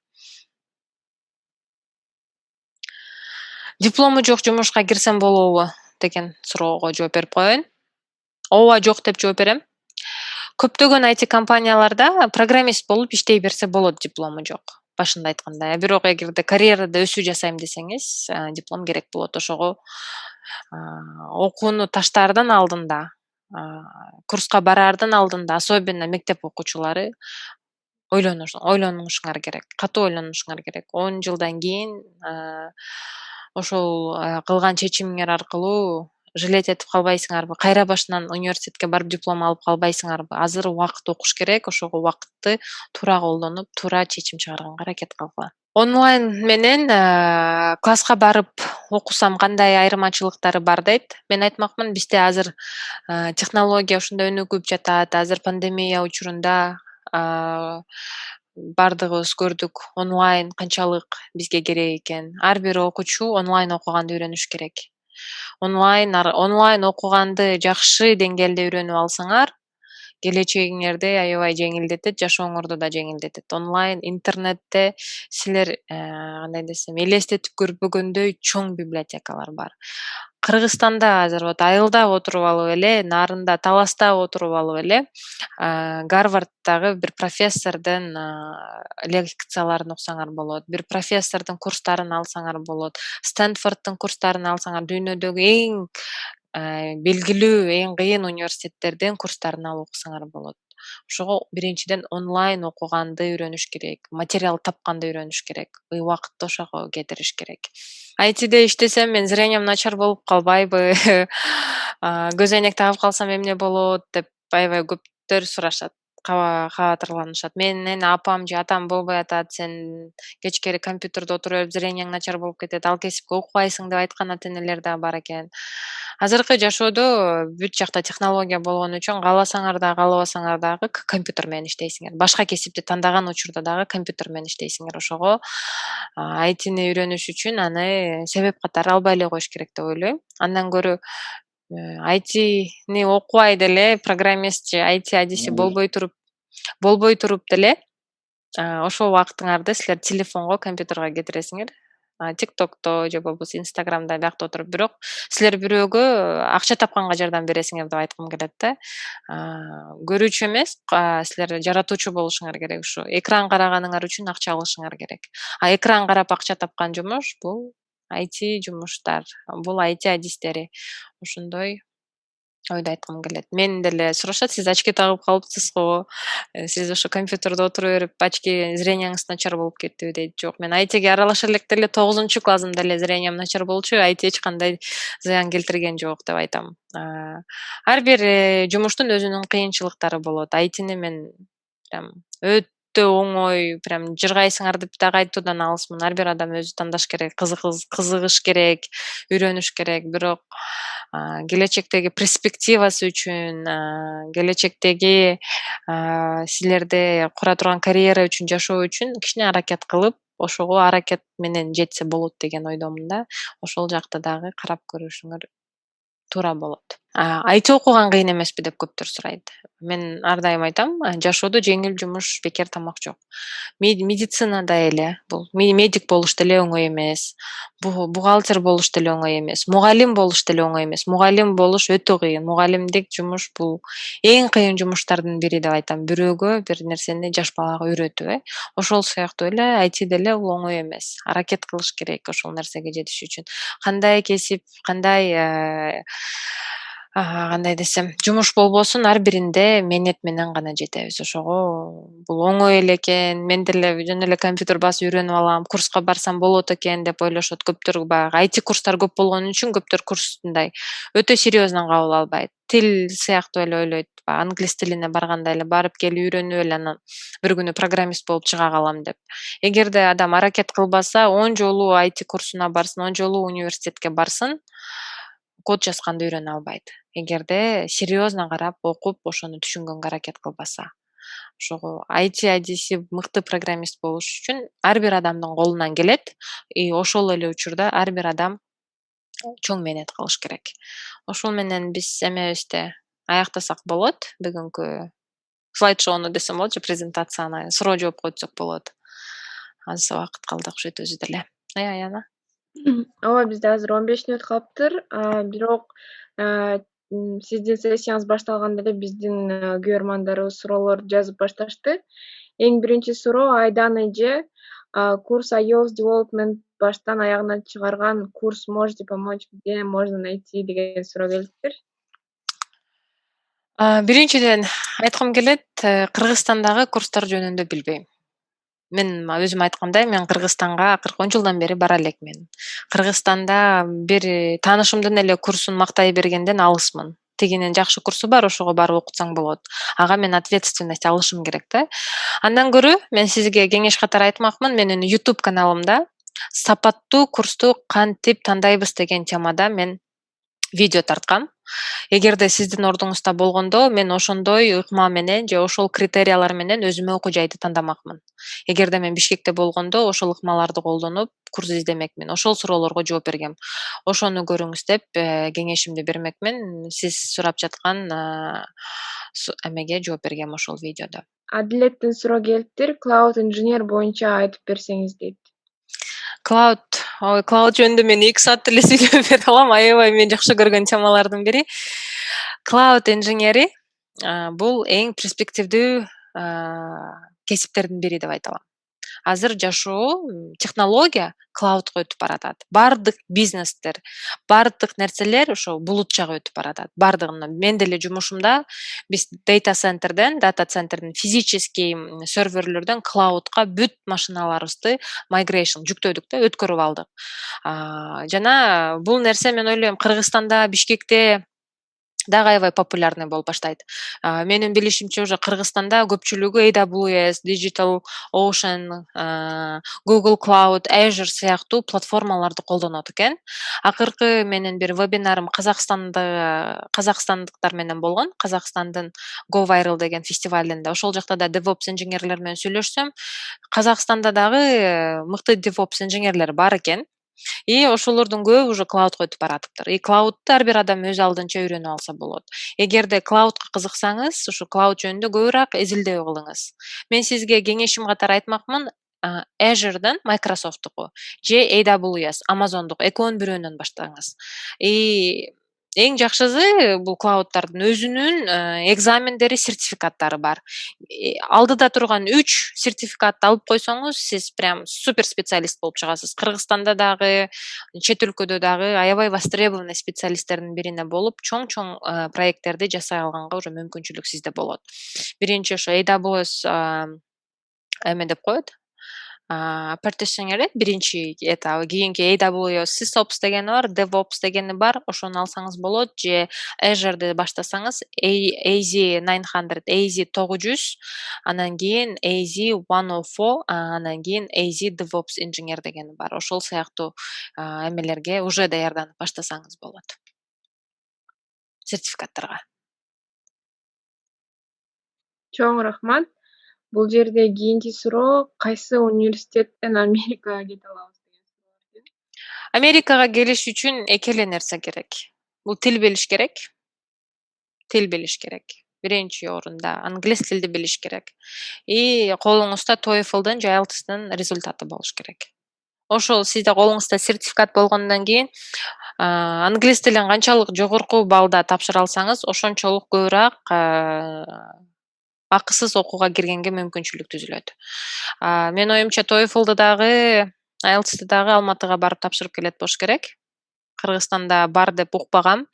[SPEAKER 2] Диплому жок жумушка кирсем болобу деген суроого жооп берип коеюн. Ооба, жок деп жооп берем. Көптөгөн IT компанияларда программист болуп иштей берсе болот, диплому жок. Башында айткандай. Бирок эгерде карьерада өсүү жасайм десеңиз, диплом керек болот. Ошого окууну таштаардын алдында, курска бараардын алдында, особенно мектеп окуучулары ойлонушуңар керек. Катуу ойлонушуңар керек. 10 жылдан кийин ошол кылган чечимиңер аркылуу жалеть этип калбайсыңарбы? Кайра башынан университетке барып диплом алып калбайсыңарбы? Азыр убакыт окуш керек. Ошого убакытты туура колдонуп, туура чечим чыгарганга аракет кылгыла. Онлайн менен класска барып окусам кандай айырмачылыктары бар дейт. Мен айтмакмын, бизде азыр технология ушундай өнүгүп жатат. Азыр пандемия учурунда бардыгыбыз көрдүк, онлайн канчалык бизге керек экен. Ар бир окуучу онлайн окуганды үйрөнүш керек. Онлайн окуганды жакшы деңгээлде үйрөнүп алсаңар, келечегиңерди аябай жеңилдетет, жашооңорду да жеңилдетет. Онлайн интернетте силер кандай десем, элестетип көрбөгөндөй чоң библиотекалар бар. Кыргызстанда азыр вот Айылда отуруп алып эле, нарында, Таласта отуруп алып эле Гарварддагы бир профессордун лекцияларын уксаңар болот. Бир профессордун курстарын алсаңар болот. Стэнфорддун курстарын алсаңар, дүйнөдөгү эң белгилүү, эң кыйын университеттердин курстарын алып уксаңар болот. Ошого биринчиден онлайн окуганды үйрөнүш керек, материал тапканды үйрөнүш керек, убакытты ошого кетириш керек. ITде иштесем, мен зрением начар болуп калбайбы, көз айнек тагып калсам эмне болот деп аябай көптөр сурашат, кабатырланышат. Менин апам же атам болбой атат, сен кечкери компьютерде отура берип зрениең начар болуп кетет, ал кесипке окубайсың деп айткан ата-энелер да бар экен. Азыркы жашоодо бүт жакта технология болгон үчүн кааласаңар дагы, каалабасаңар дагы компьютер менен иштейсиңер. Башка кесипти тандаган учурда дагы компьютер менен иштейсиңер. Ошого ITни үйрөнүш үчүн аны себеп катары албай эле коюш керек деп ойлойм. Андан көрө ITни окубай деле программист же IT адиси болбой туруп деле ошол убактыңарды силер телефонго, компьютерге кетиресиңер. TikTok'то же болбосо Instagram'da биякта отуруп, бирок силер бирөөгө акча тапканга жардам бересиңер деп айткым келет да. Көрүүчү эмес, силер жаратуучу болушуңар керек. Ушу экран караганыңар үчүн акча алышыңар керек. Экран карап акча тапкан жумуш бул IT жумуштар, бул IT адистери. Ошондой ойду айткым келет. Мен деле сурашат, сиз очки тагып калыпсыз го? Сиз ошо компьютерде отура берип, очки зренияңыз начар болуп кеттиби дейт. Жок, мен ITге аралаша электе эле 9-классымда эле зрениям начар болчу, IT эч кандай зыян келтирген жок деп айтам. Ар бир жумуштун өзүнүн кыйынчылыктары болот. ITни мен прям өтө оңой, прям жыргайсыңар деп дагы айтуудан алысмын. Ар бир адам өзү тандаш керек, кызыгыш керек, үйрөнүш керек. Бирок келечектеги перспективасы үчүн, келечектеги силерде кура турган карьера үчүн, жашоо үчүн кичине аракет кылып, ошого аракет менен жетсе болот деген ойдомун да. Ошол жакты дагы карап көрүшүңөр туура болот. IT окуган кыйын эмеспи деп көптөр сурайт. Мен ар дайым айтам, жашоодо жеңил жумуш, бекер тамак жок. Медицинада эле бул медик болуш деле оңой эмес. Бухгалтер болуш деле оңой эмес. Мугалим болуш деле оңой эмес. Мугалим болуш өтө кыйын. Мугалимдик жумуш бул эң кыйын жумуштардын бири деп айтам. Бирөөгө бир нерсени жаш балага үйрөтүү. Ошол сыяктуу эле IT деле бул оңой эмес. Аракет кылыш керек ошол нерсеге жетиш үчүн. Кандай кесип, кандай кандай десем, жумуш болбосун, ар биринде мээнет менен гана жетебиз. Ошого бул оңой эле экен, мен деле жөн эле компьютер басып үйрөнүп алам, курска барсам болот экен деп ойлошот көптөр. Баягы IT курстар көп болгон үчүн көптөр курсундай өтө серьезно кабыл албайт. Тил сыяктуу эле ойлойт. Англис тилине барганда эле барып келип үйрөнүп эле анан бир күнү программист болуп чыга калам деп. Эгерде адам аракет кылбаса, 10 жолу IT курсуна барсын, 10 жолу университетке барсын, код жазганды үйрөнө албайт. Эгерде серьезно карап, окуп, ошону түшүнгөнгө аракет кылбаса. Ошого IT адиси мыкты программист болуш үчүн ар бир адамдын колунан келет. И ошол эле учурда ар бир адам чоң мээнет кылыш керек. Ошол менен биз эмебизди аяктасак болот. Бүгүнкү слайд-шоуну десем болот же презентацияны, суроо жооп койсок болот. Аз убакыт калды окшойт өзү деле. Аяна.
[SPEAKER 1] Ооба, бизде азыр 15 мүнөт калыптыр. Бирок сиздин сессияңыз башталганда эле биздин көрөрмандарыбыз суроолорду жазып башташты. Эң биринчи суроо Айдан эже курс iOS Development баштан аягына чыгарган курс, можете помочь, где можно найти деген суроо келиптир.
[SPEAKER 2] Биринчиден айткым келет, Кыргызстандагы курстар жөнүндө билбейм. Мен өзүм айткандай, мен Кыргызстанга 10 жылдан бери бара элекмин. Кыргызстанда бир таанышымдын эле курсун мактай бергенден алысмын. Тигинин жакшы курсу бар, ошого барып окутсаң болот. Ага мен ответственность алышым керек да. Андан көрө мен сизге кеңеш катары айтмакмын, менин YouTube каналымда сапаттуу курсту кантип тандайбыз деген темада мен видео тарткам. Эгерде сиздин ордуңузда болгондо, мен ошондой ыкма менен же ошол критериялар менен өзүмө окуу жайды тандамакмын. Эгерде мен Бишкекте болгондо, ошол ыкмаларды колдонуп, курс издемекмин. Ошол суроолорго жооп бергем. Ошону көрүңүз деп кеңешимди бермекмин. Сиз сурап жаткан эмеге жооп бергем ошол видеодо.
[SPEAKER 1] Адилеттин суроо келиптир. Cloud инженер боюнча айтып берсеңиз дейт.
[SPEAKER 2] Cloud жөнүндө мен 2 саат эле сүйлөп бере алам. Аябай мен жакшы көргөн темалардын бири. Cloud инженери бул эң перспективдүү кесиптердин бири деп айта алам. Азыр жашоо технология cloudга өтүп баратат. Бардык бизнестер, бардык нерселер ошо булут жагы өтүп баратат. Бардыгынан. Мен деле жумушумда биз data центрден физический серверлерден cloudга бүт машиналарыбызды migration жүктөдүк да, өткөрүп алдык. Жана бул нерсе мен ойлойм Кыргызстанда, Бишкекте дагы аябай популярный болуп баштайт. Менин билишимче уже Кыргызстанда көпчүлүгү AWS, Digital Ocean, Google Cloud, Azure сыяктуу платформаларды колдонот экен. Акыркы менин бир вебинарым казакстандыктар менен болгон. Казакстандын Go Viral деген фестивалинде. Ошол жакта да DevOps инженерлер менен сүйлөшсөм, Казакстанда дагы мыкты DevOps инженерлер бар экен. И ошолордун көбү уже cloudга өтүп баратыптыр. И cloudду ар бир адам өз алдынча үйрөнүп алса болот. Эгерде cloudга кызыксаңыз, ушу cloud жөнүндө көбүрөөк изилдөө кылыңыз. Мен сизге кеңешим катары айтмакмын, Azure'дан Microsoft'туку же AWS Amazon'дук экөөнүн бирөөнөн баштаңыз. Эң жакшысы бул клауддардын өзүнүн экзамендери, сертификаттары бар. Алдыда турган 3 сертификатты алып койсоңуз, сиз прям супер специалист болуп чыгасыз. Кыргызстанда дагы, чет өлкөдө дагы аябай востребованный специалисттердин бирине болуп, чоң проекттерди жасай алганга уже мүмкүнчүлүк сизде болот. Биринчи ошо AWS эме деп коет. Partition эрет биринчи этабы, кийинки AWS SysOps дегени бар, DevOps дегени бар, ошону алсаңыз болот, же Azure'ды баштасаңыз AZ900, AZ900, анан кийин AZ104, анан кийин AZ DevOps Engineer дегени бар. Ошол сыяктуу эмелерге уже даярданып баштасаңыз болот. Сертификаттарга.
[SPEAKER 1] Чоң рахмат. Бул жерде кийинки суроо, кайсы университеттен Америкага кете алабыз деген суроо.
[SPEAKER 2] Америкага келиш үчүн эки эле нерсе керек. Бул тил билиш керек. Биринчи орунда англис тилди билиш керек. И колуңузда TOEFL'дын же IELTS'тын результаты болуш керек. Ошол сизде колуңузда сертификат болгондон кийин англис тилин канчалык жогорку балда тапшыра алсаңыз, ошончолук көбүрөөк акысыз окууга киргенге мүмкүнчүлүк түзүлөт. Менин оюмча TOEFL'ды дагы, IELTS'ты дагы Алматыга барып тапшырып келет болуш керек. Кыргызстанда бар деп укпагам.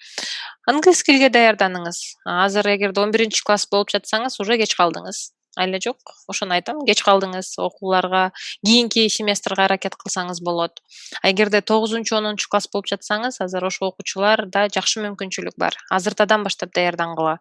[SPEAKER 2] Англис тилге даярданыңыз. Азыр эгерде 11 класс болуп жатсаңыз, уже кеч калдыңыз. Айла жок, ошону айтам, кеч калдыңыз. Окууларга кийинки семестрге аракет кылсаңыз болот. Эгерде 9-10 класс болуп жатсаңыз, азыр ошол окуучуларда жакшы мүмкүнчүлүк бар. Азыртадан баштап даярдангыла.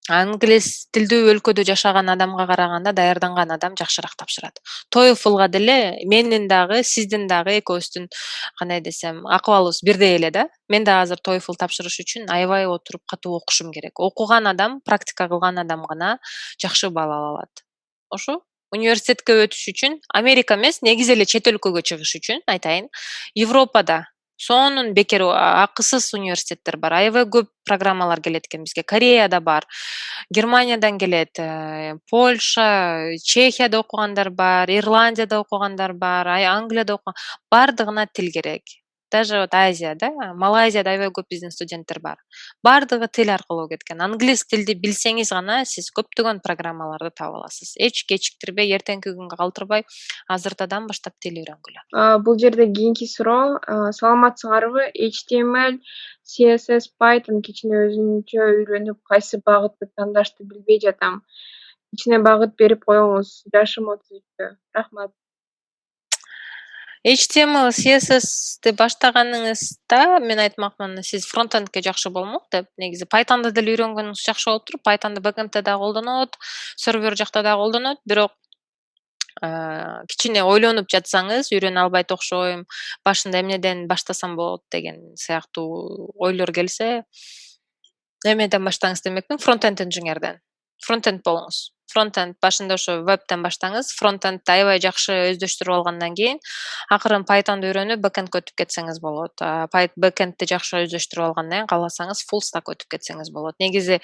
[SPEAKER 2] Англис тилдүү өлкөдө жашаган адамга караганда даярданган адам жакшыраак тапшырат. TOEFLга деле менин дагы, сиздин дагы экөөбүздүн кандай десем, акыбалыбыз бирдей эле да. Мен да азыр TOEFL тапшырыш үчүн аябай отуруп катуу окушум керек. Окуган адам, практика кылган адам гана жакшы балл ала алат. Ошо университетке өтүш үчүн, Америка эмес, негизи эле чет өлкөгө чыгыш үчүн айтайын, Европада сонун бекер акысыз университеттер бар. Аябай көп программалар келет экен бизге. Кореяда бар, Германиядан келет, Польша, Чехияда окугандар бар, Ирландияда окугандар бар, Англияда бардыгына тил керек. Даже вот Азияда, Малайзияда аябай көп биздин студенттер бар. Бардыгы тил аркылуу кеткен. Англис тилди билсеңиз гана сиз көптөгөн программаларды таба аласыз. Эч кечиктирбей, эртеңки күнгө калтырбай, азыртадан баштап тил үйрөнгүлө.
[SPEAKER 1] Бул жерде кийинки суроо, саламатсыңарбы? HTML, CSS, Python кичине өзүнчө үйрөнүп, кайсы багытты тандашты билбей жатам. Кичине багыт берип коюңуз. Жашым 33. Рахмат.
[SPEAKER 2] HTML, CSS'ти баштаганыңызда мен айтмакмын, сиз фронтендке жакшы болмок деп. Негизи Pythonды деле үйрөнгөнүңүз жакшы болуптур. Pythonды бэкэндте дагы колдонот, сервер жакта дагы колдонот, бирок кичине ойлонуп жатсаңыз, үйрөнө албайт окшойм, башында эмнеден баштасам болот деген сыяктуу ойлор келсе, эмеден баштаңыз демекмин, фронтенд инженерден. Фронтенд болуңуз. Фронтенд башында ошо вебтен баштаңыз, фронтендти аябай жакшы өздөштүрүп алгандан кийин, акырын Pythonду үйрөнүп, бэкэндке өтүп кетсеңиз болот. Бэкэндти жакшы өздөштүрүп алгандан кийин кааласаңыз, full stack өтүп кетсеңиз болот. Негизи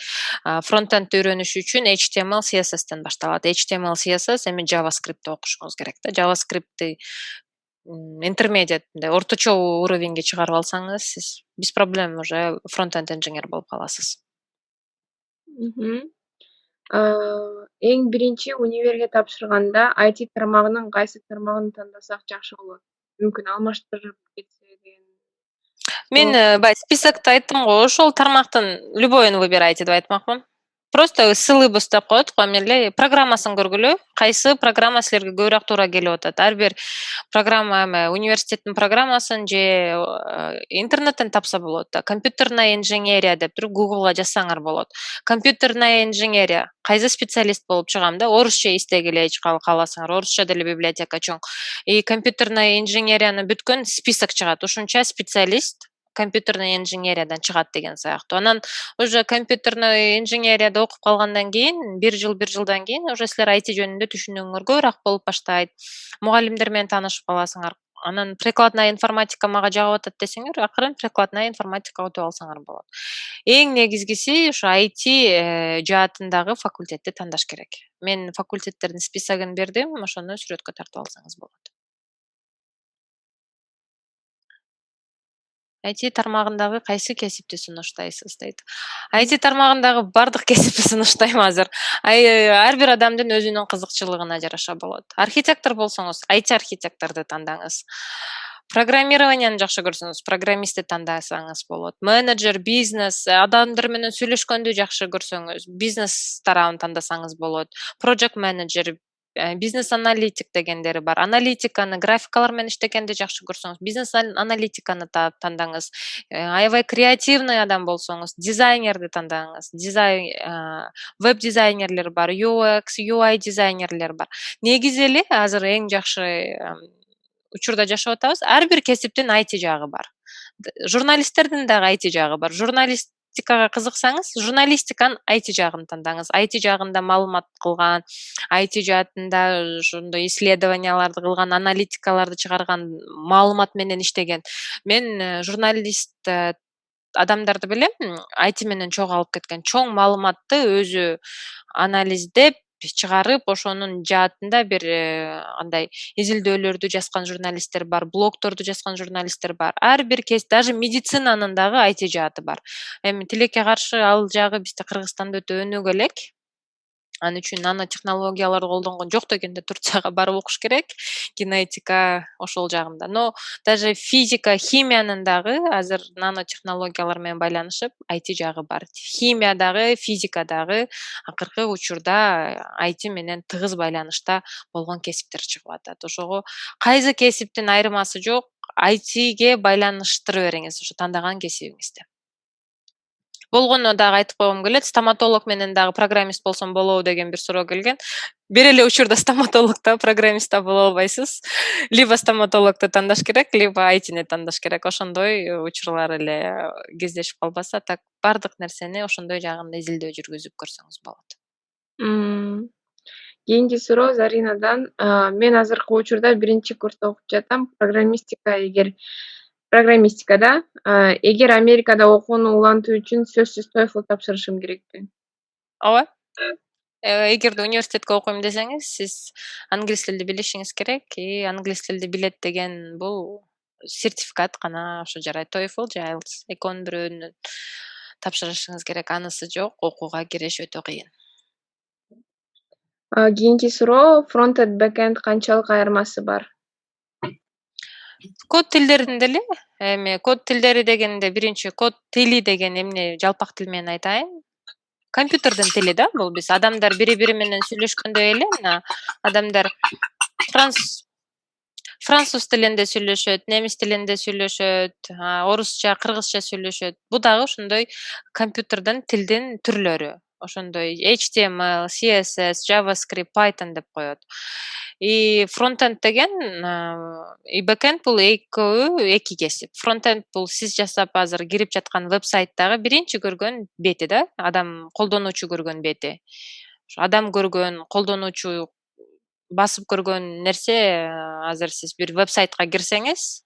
[SPEAKER 2] фронтендти үйрөнүш үчүн HTML, CSS'тен башталат. HTML, CSS эми JavaScript'ти окушуңуз керек да. JavaScript'ти intermediate, орточо уровеньге чыгарып алсаңыз, сиз без проблем уже фронтенд инженер болуп каласыз.
[SPEAKER 1] Эң биринчи универге тапшырганда IT тармагынын кайсы тармагын тандасак жакшы болот? Мүмкүн алмаштырып кетсе деген.
[SPEAKER 2] Мен баягы списокто айттым го, ошол тармактын любойун выбирайте деп айтмакмын. Просто сылыбыз деп коет го, эми эле программасын көргүлө, кайсы программа силерге көбүрөөк туура келип атат. Ар бир программа университеттин программасын же интернеттен тапса болот да. Компьютерная инженерия деп туруп Googleга жазсаңар болот. Компьютерная инженерия, кайсы специалист болуп чыгам да, орусча издегиле кааласаңар, орусча деле библиотека чоң. И компьютерная инженерияны бүткөн список чыгат. Ушунча специалист компьютерная инженериядан чыгат деген сыяктуу. Анан уже компьютерная инженерияда окуп калгандан кийин, бир жылдан кийин уже силер IT жөнүндө түшүнүүңөр көбүрөөк болуп баштайт. Мугалимдер менен таанышып каласыңар. Анан прикладная информатика мага жагып атат десеңер, акырын прикладная информатикага өтүп алсаңар болот. Эң негизгиси ушу IT жаатындагы факультетти тандаш керек. Мен факультеттердин списогун бердим, ошону сүрөткө тартып алсаңыз болот. IT тармагындагы кайсы кесипти сунуштайсыз дейт. IT тармагындагы бардык кесипти сунуштайм азыр. Ар бир адамдын өзүнүн кызыкчылыгына жараша болот. Архитектор болсоңуз, IT архитекторду тандаңыз. Программированияны жакшы көрсөңүз, программистти тандасаңыз болот. Менеджер, бизнес, адамдар менен сүйлөшкөндү жакшы көрсөңүз, бизнес тарабын тандасаңыз болот. Project менеджер, бизнес аналитик дегендери бар. Аналитиканы, графикалар менен иштегенди жакшы көрсөңүз, бизнес аналитиканы тандаңыз. Аябай креативный адам болсоңуз, дизайнерди тандаңыз. Веб-дизайнерлер бар, UX, UI дизайнерлер бар. Негизи эле азыр эң жакшы учурда жашап атабыз. Ар бир кесиптин IT жагы бар. Журналисттердин дагы IT жагы бар. Журналистикага кызыксаңыз, журналистиканын IT жагын тандаңыз. IT жагында маалымат кылган, IT жаатында ошондой исследованияларды кылган, аналитикаларды чыгарган, маалымат менен иштеген. Мен журналист адамдарды билем, IT менен чогуу алып кеткен. Чоң маалыматты өзү анализдеп чыгарып, ошонун жаатында бир андай изилдөөлөрдү жазган журналисттер бар, блогторду жазган журналисттер бар. Ар бир даже медицинанын дагы IT жааты бар. Эми тилекке каршы ал жагы бизде Кыргызстанда өтө өнүгө элек. Ал үчүн нанотехнологияларды колдонгон жок дегенде Турцияга барып окуш керек. Генетика ошол жагында. Но даже физика, химиянын дагы азыр нанотехнологиялар менен байланышып IT жагы бар. Химия дагы, физика дагы акыркы учурда IT менен тыгыз байланышта болгон кесиптер чыгып атат. Ошого кайсы кесиптин айырмасы жок, ITге байланыштыра бериңиз ушу тандаган кесибиңизди. Болгону дагы айтып койгум келет, стоматолог менен дагы программист болсом болобу деген бир суроо келген. Бир эле учурда стоматолог да, программист да боло албайсыз. Либо стоматологду тандаш керек, либо ITни тандаш керек. Ошондой учурлар эле кездешип калбаса, так бардык нерсени ошондой жагында изилдөө жүргүзүп көрсөңүз болот.
[SPEAKER 1] Кийинки суроо Заринадан. Мен азыркы учурда 1-курста окуп жатам. Программистикада. Эгер Америкада окууну улантуу үчүн сөзсүз TOEFL тапшырышым керекпи?
[SPEAKER 2] Ооба. Эгерде университетке окуйм десеңиз, сиз англис тилди билишиңиз керек. Англис тилди билет деген бул сертификат гана ошо жарайт. TOEFL же IELTS экөөнүн бирөөнүн тапшырышыңыз керек. Анысы жок, окууга кириш өтө кыйын.
[SPEAKER 1] Кийинки суроо. Фронтенд, бэкенд канчалык айырмасы бар?
[SPEAKER 2] Код тилдеринин деле, эми код тилдери дегенде биринчи код тили деген эмне жалпак тил менен айтайын. Компьютердин тили да бул. Биз адамдар бири-бири менен сүйлөшкөндө эле мына адамдар француз тилинде сүйлөшөт, немис тилинде сүйлөшөт, орусча, кыргызча сүйлөшөт. Бул дагы ошондой компьютердин тилдин түрлөрү. Ошондой HTML, CSS, JavaScript, Python деп коет. Фронтенд деген бэкенд бул экөө эки кесип. Фронтенд бул сиз жасап азыр кирип жаткан вебсайттагы биринчи көргөн бети да, адам колдонуучу көргөн бети. Адам көргөн, колдонуучу басып көргөн нерсе азыр сиз бир вебсайтка кирсеңиз,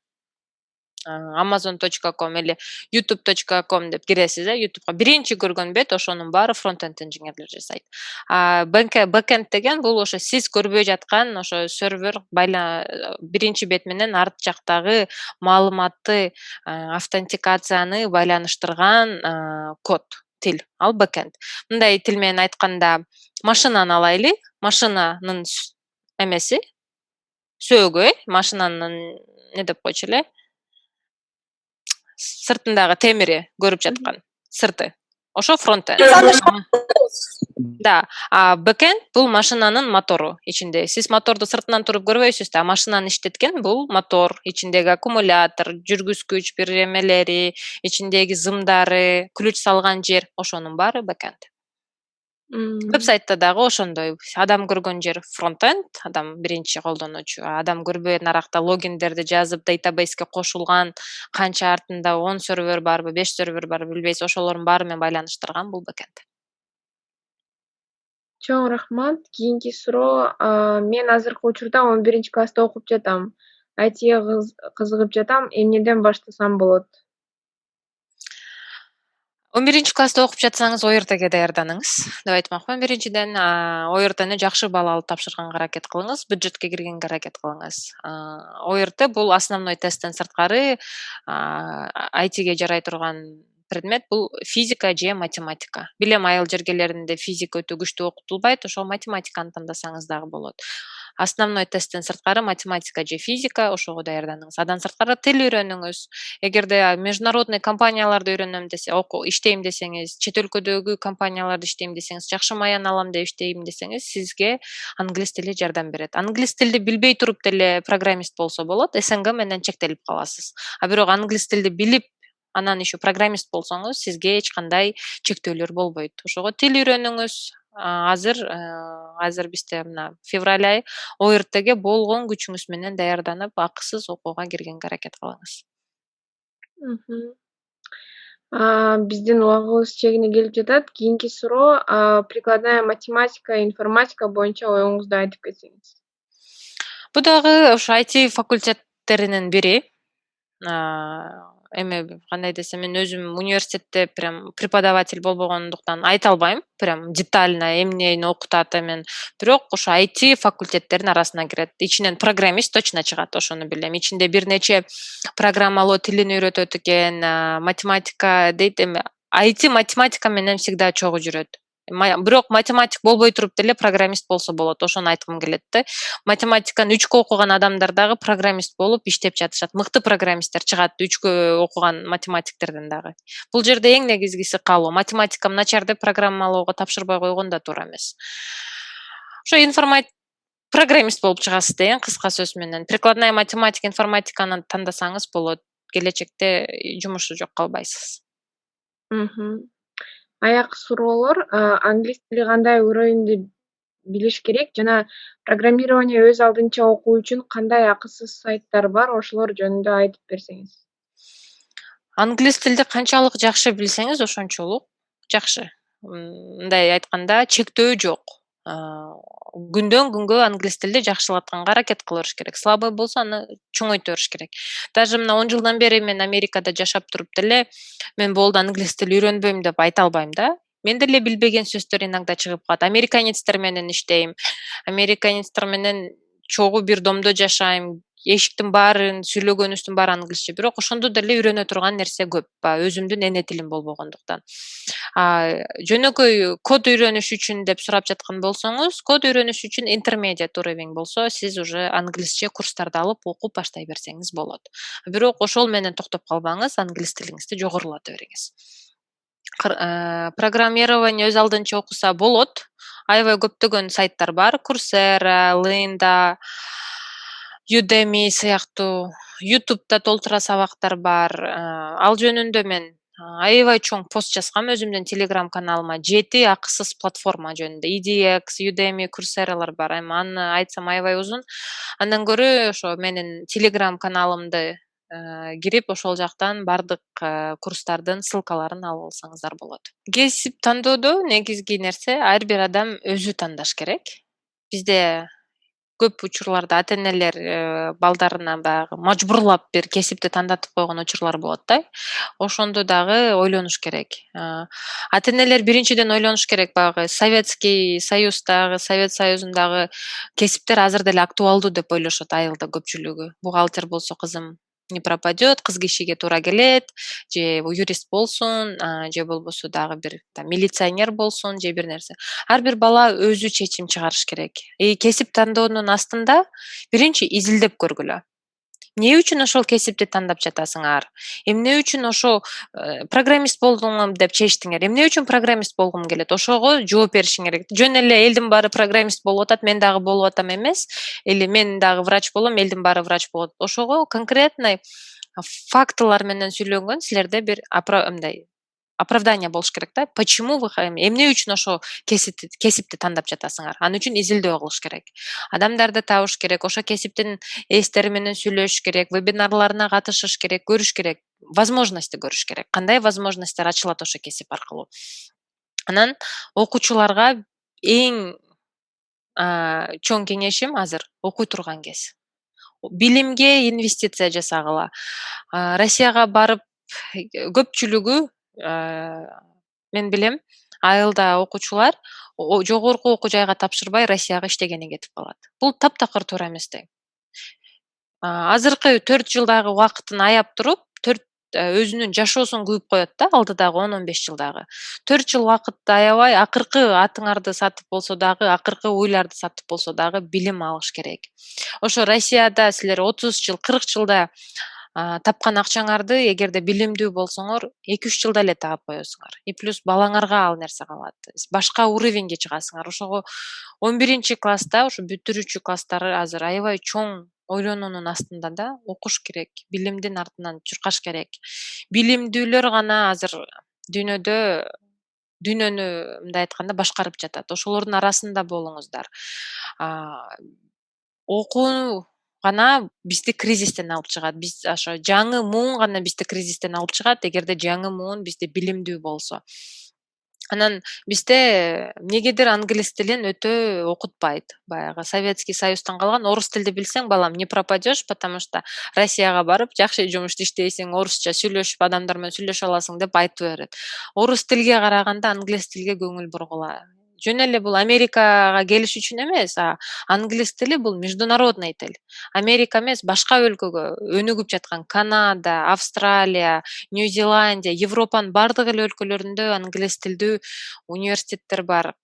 [SPEAKER 2] amazon.com или youtube.com деп киресиз, YouTubeга биринчи көргөн бет ошонун баары фронтенд инженерлер жасайт. Бэкенд деген бул ошо сиз көрбөй жаткан ошо сервер биринчи бет менен арт жактагы маалыматты, автентикацияны байланыштырган код, тил. Ал бэкенд. Мындай тил менен айтканда машинаны алайлы. Машинанын эмеси, сөөгү, машинанын не деп койчу эле? Сыртындагы темири көрүп жаткан сырты. Ошо фронтенд. Да. Бэкенд бул машинанын мотору ичинде. Сиз моторду сыртынан туруп көрбөйсүз да, машинаны иштеткен бул мотор, ичиндеги аккумулятор, жүргүзгүч бир эмелери, ичиндеги зымдары, ключ салган жер, ошонун баары бэкенд. Вебсайтта дагы ошондой. Адам көргөн жер фронтенд, адам биринчи колдонуучу. Адам көрбөй наракта логиндерди жазып, database кошулган, канча артында 10 сервер барбы, 5 сервер барбы билбейсиз, ошолордун баары менен байланыштырган бул бэкенд.
[SPEAKER 1] Чоң рахмат. Кийинки суроо. Мен азыркы учурда 11-класста окуп жатам. ITге кызыгып жатам, эмнеден баштасам болот?
[SPEAKER 2] 11-класста окуп жатсаңыз ОРТге даярданыңыз деп айтмакмын. Биринчиден, ОРТны жакшы балл алып тапшырганга аракет кылыңыз, бюджетке киргенге аракет кылыңыз. ОРТ бул основной тесттен сырткары ITге жарай турган предмет бул физика же математика. Билем айыл жергелеринде физика өтө күчтүү окутулбайт, ошо математиканы тандасаңыз дагы болот. Основной тесттен сырткары математика же физика, ошого даярданыңыз. Андан сырткары тил үйрөнүңүз. Эгерде международный компанияларда үйрөнөм иштейм десеңиз, чет өлкөдөгү компанияларда иштейм десеңиз, жакшы маян алам деп иштейм десеңиз, сизге англис тили жардам берет. Англис тилди билбей туруп деле программист болсо болот, СНГ менен чектелип каласыз. Бирок англис тилди билип, анан еще программист болсоңуз, сизге эч кандай чектөөлөр болбойт. Ошого тил үйрөнүңүз. Азыр бизде мына февраль айы ОРТге болгон күчүңүз менен даярданып, акысыз окууга киргенге аракет кылыңыз.
[SPEAKER 1] Биздин убагыбыз чегине келип жатат. Кийинки суроо, прикладная математика, информатика боюнча оюңузду айтып кетсеңиз.
[SPEAKER 2] Бул дагы ошо IT факультеттеринин бири. Эми кандай десем, мен өзүм университетте прям преподаватель болбогондуктан айта албайм, прям детально эмнени окутат эмен. Бирок ошо IT факультеттердин арасына кирет. Ичинен программист точно чыгат, ошону билем. Ичинде бир нече программалоо тилин үйрөтөт экен, математика дейт. Эми IT математика менен всегда чогуу жүрөт. Бирок математик болбой туруп деле программист болсо болот, ошону айткым келет да. Математиканы 3кө окуган адамдар дагы программист болуп иштеп жатышат. Мыкты программисттер чыгат 3кө окуган математиктерден дагы. Бул жерде эң негизгиси каалоо. Математикам начар деп программалоого тапшырбай койгон да туура эмес. Ошо программист болуп чыгасыз да, эң кыска сөз менен. Прикладная математика, информатиканы тандасаңыз болот. Келечекте жумушу жок калбайсыз.
[SPEAKER 1] Аякы суроолор, англис тили кандай уровеньде билиш керек жана программирование өз алдынча окуу үчүн кандай акысыз сайттар бар, ошолор жөнүндө айтып берсеңиз.
[SPEAKER 2] Англис тилди канчалык жакшы билсеңиз, ошончолук жакшы. Мындай айтканда чектөө жок. Күндөн күнгө англис тилди жакшыртканга аракет кыла бериш керек. Слабый болсо аны чоңойто бериш керек. Даже мына 10 жылдан бери мен Америкада жашап туруп деле, мен болду англис тили үйрөнбөйм деп айта албайм да. Мен деле билбеген сөздөр иногда чыгып калат. Американецтер менен иштейм. Американецтер менен чогуу бир домдо жашайм. Эшиктин баарын, сүйлөгөнүбүздүн баары англисче. Бирок ошондо деле үйрөнө турган нерсе көп. Өзүмдүн эне тилим болбогондуктан. Жөнөкөй код үйрөнүш үчүн деп сурап жаткан болсоңуз, код үйрөнүш үчүн intermediate уровень болсо, сиз уже англисче курстарды алып окуп баштай берсеңиз болот. Бирок ошол менен токтоп калбаңыз, англис тилиңизди жогорулата бериңиз. Программирование өз алдынча окуса болот. Аябай көптөгөн сайттар бар. Coursera, Lynda, Udemy сыяктуу, YouTube'да толтура сабактар бар. Ал жөнүндө мен аябай чоң пост жазгам өзүмдүн Telegram каналыма. 7 акысыз платформа жөнүндө. EDX, Udemy, Coursera'лар бар. Эми аны айтсам аябай узун. Андан көрө ошо менин Telegram каналымды кирип, ошол жактан бардык курстардын ссылкаларын алып алсаңыздар болот. Кесип тандоодо негизги нерсе ар бир адам өзү тандаш керек. Бизде көп учурларда ата-энелер балдарына баягы мажбурлап бир кесипти тандатып койгон учурлар болот да. Ошондо дагы ойлонуш керек. Ата-энелер биринчиден ойлонуш керек, баягы Советский Союздагы, Совет Союзундагы кесиптер азыр деле актуалдуу деп ойлошот айылда көпчүлүгү. Бухгалтер болсо кызым не пропадет, кыз кишиге туура келет, же юрист болсун, же болбосо дагы бир милиционер болсун, же бир нерсе. Ар бир бала өзү чечим чыгарыш керек. Кесип тандоонун астында биринчи изилдеп көргүлө. Эмне үчүн ошол кесипти тандап жатасыңар? Эмне үчүн ошо программист болдуңам деп чечтиңер? Эмне үчүн программист болгум келет? Ошого жооп беришиң керек. Жөн эле элдин баары программист болуп атат, мен дагы болуп атам эмес, или мен дагы врач болом, элдин баары врач болот. Ошого конкретный фактылар менен сүйлөнгөн силерде бир мындай оправдание болуш керек да. Почему вы эмне үчүн ошо кесипти тандап жатасыңар? Аны үчүн изилдөө кылыш керек. Адамдарды табыш керек, ошо кесиптин эстери менен сүйлөшүш керек, вебинарларына катышыш керек, көрүш керек, возможности көрүш керек. Кандай возможностьтер ачылат ошо кесип аркылуу. Анан окуучуларга эң чоң кеңешим азыр окуй турган кез. билимге инвестиция жасагыла. Россияга барып көпчүлүгү мен билем айылда окуучулар жогорку окуу жайга тапшырбай Россияга иштегени кетип калат. Бул таптакыр туура эмес дейм. Азыркы 4 жылдагы убакытын аяп туруп, өзүнүн жашоосун күйүп коет да алдыдагы 10-15 жылдагы. 4 жыл убакытты аябай акыркы атыңарды сатып болсо дагы, акыркы уйларды сатып болсо дагы билим алыш керек. Ошо Россияда силер 30 жыл, 40 жылда тапкан акчаңарды эгерде билимдүү болсоңор 2-3 жылда эле таап коесуңар. И плюс балаңарга ал нерсе калат. Башка уровеньге чыгасыңар. Ошого 11-класста, ушу бүтүрүүчү класстары азыр аябай чоң ойлонуунун астында да окуш керек, билимдин артынан чуркаш керек. Билимдүүлөр гана азыр дүйнөнү мындай айтканда башкарып жатат. Ошолордун арасында болуңуздар. Окуу гана бизди кризистен алып чыгат. Биз ошо жаңы муун гана бизди кризистен алып чыгат, эгерде жаңы муун бизде билимдүү болсо. Анан бизде эмнегедир англис тилин өтө окутпайт. Баягы Советский Союздан калган орус тилди билсең, балам, не пропадешь, потому что Россияга барып жакшы жумушта иштейсиң, орусча сүйлөшүп, адамдар менен сүйлөшө аласың деп айтып берет. Орус тилге караганда англис тилге көңүл бургула. Жөн эле бул Америкага келиш үчүн эмес, англис тили бул международный тил. Америка эмес, башка өлкөгө өнүгүп жаткан Канада, Австралия, Нью-Зеландия, Европанын бардык эле өлкөлөрүндө англис тилдүү университеттер бар.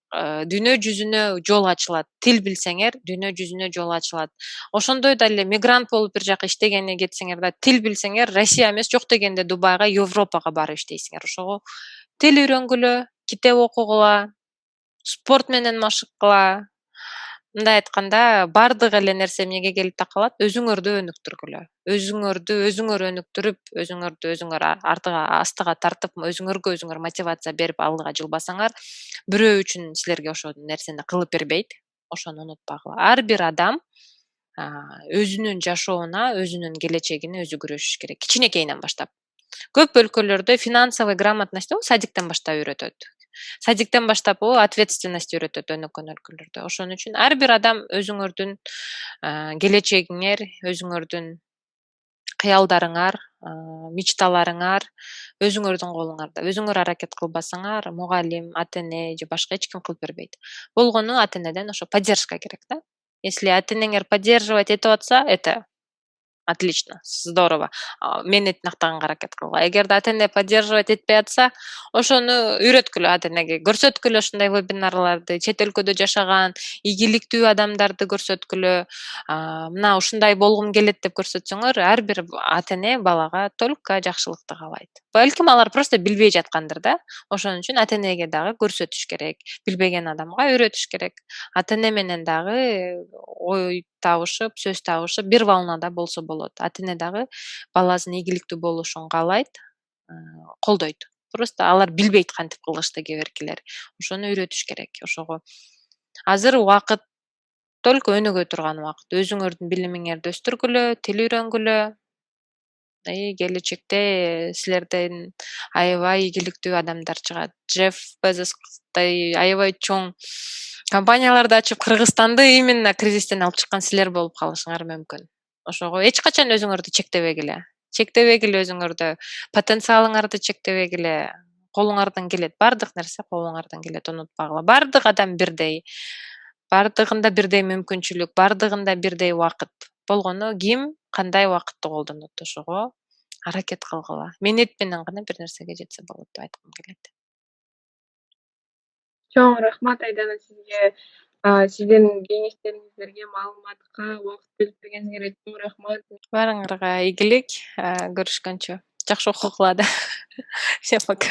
[SPEAKER 2] Дүйнө жүзүнө жол ачылат. Тил билсеңер, дүйнө жүзүнө жол ачылат. Ошондой эле мигрант болуп бир жака иштегени кетсеңер да, тил билсеңер, Россия эмес, жок дегенде Дубайга, Европага барып иштейсиңер. Ошого тил үйрөнгүлө, китеп окугула, спорт менен машык кыла. Мындай айтканда, бардык эле нерсе эмнеге келип такалат? Өзүңөрдү өнүктүргүлө. Өзүңөр өнүктүрүп, өзүңөр астыга тартып, өзүңөр мотивация берип алдыга жылбасаңар, бирөө үчүн силерге ошол нерсени кылып бербейт. Ошону унутпагыла. Ар бир адам өзүнүн жашооуна, өзүнүн келечегине өзү күрөшүш керек. Кичинекейинен баштап. Көп өлкөлөрдө финансовый грамотность садиктен баштап үйрөтөт. Садиктен баштап ответственность үйрөтөт өнүккөн өлкөлөрдө. Ошон үчүн ар бир адам өзүңөрдүн келечегиңер, өзүңөрдүн кыялдарыңар, мечталарыңар өзүңөрдүн колуңарда. Өзүңөр аракет кылбасаңар, мугалим, ата-эне же башка эч ким кылып бербейт. Болгону ата-энеден ошо поддержка керек да. Если ата-энеңер поддерживать этип атса, это отлично, здорово. Мени тынактаганга аракет кылгыла. Эгерде ата-эне поддерживать этпей атса, ошону үйрөткүлө ата-энеге. Көрсөткүлө ушундай вебинарларды, чет өлкөдө жашаган ийгиликтүү адамдарды көрсөткүлө. Мына ушундай болгум келет деп көрсөтсөңөр, ар бир ата-эне балага только жакшылыкты каалайт. Балким алар просто билбей жаткандыр да. Ошон үчүн ата-энеге дагы көрсөтүш керек. Билбеген адамга үйрөтүш керек. Ата-эне менен дагы ой табышып, сөз табышып, бир волнада болсо болот. Ата-эне дагы баласынын ийгиликтүү болушун каалайт, колдойт. Просто алар билбейт кантип кылышты кээ биркилер. Ошону үйрөтүш керек. Ошого азыр убакыт только өнүгө турган убакыт. Өзүңөрдүн билимиңерди өстүргүлө, тил үйрөнгүлө. Келечекте силерден аябай ийгиликтүү адамдар чыгат. Джефф Безостой аябай чоң компанияларды ачып, Кыргызстанды именно кризистен алып чыккан силер болуп калышыңар мүмкүн. Ошого эч качан өзүңөрдү чектебегиле. Чектебегиле өзүңөрдү, потенциалыңарды чектебегиле. Колуңардан келет, бардык нерсе колуңардан келет, унутпагыла. Бардык адам бирдей. Бардыгында бирдей мүмкүнчүлүк, бардыгында бирдей убакыт. Болгону ким кандай убакытты колдонот, ошого аракет кылгыла. Менет менен гана бир нерсеге жетсе болот деп айткым келет.
[SPEAKER 1] Чоң рахмат Айдана сизге. Сиздин кеңештериңиздерге, маалыматка убакыт бөлүп бергениңерге чоң рахмат.
[SPEAKER 2] Баарыңарга ийгилик, көрүшкөнчө. Жакшы окугула да. Всем пока.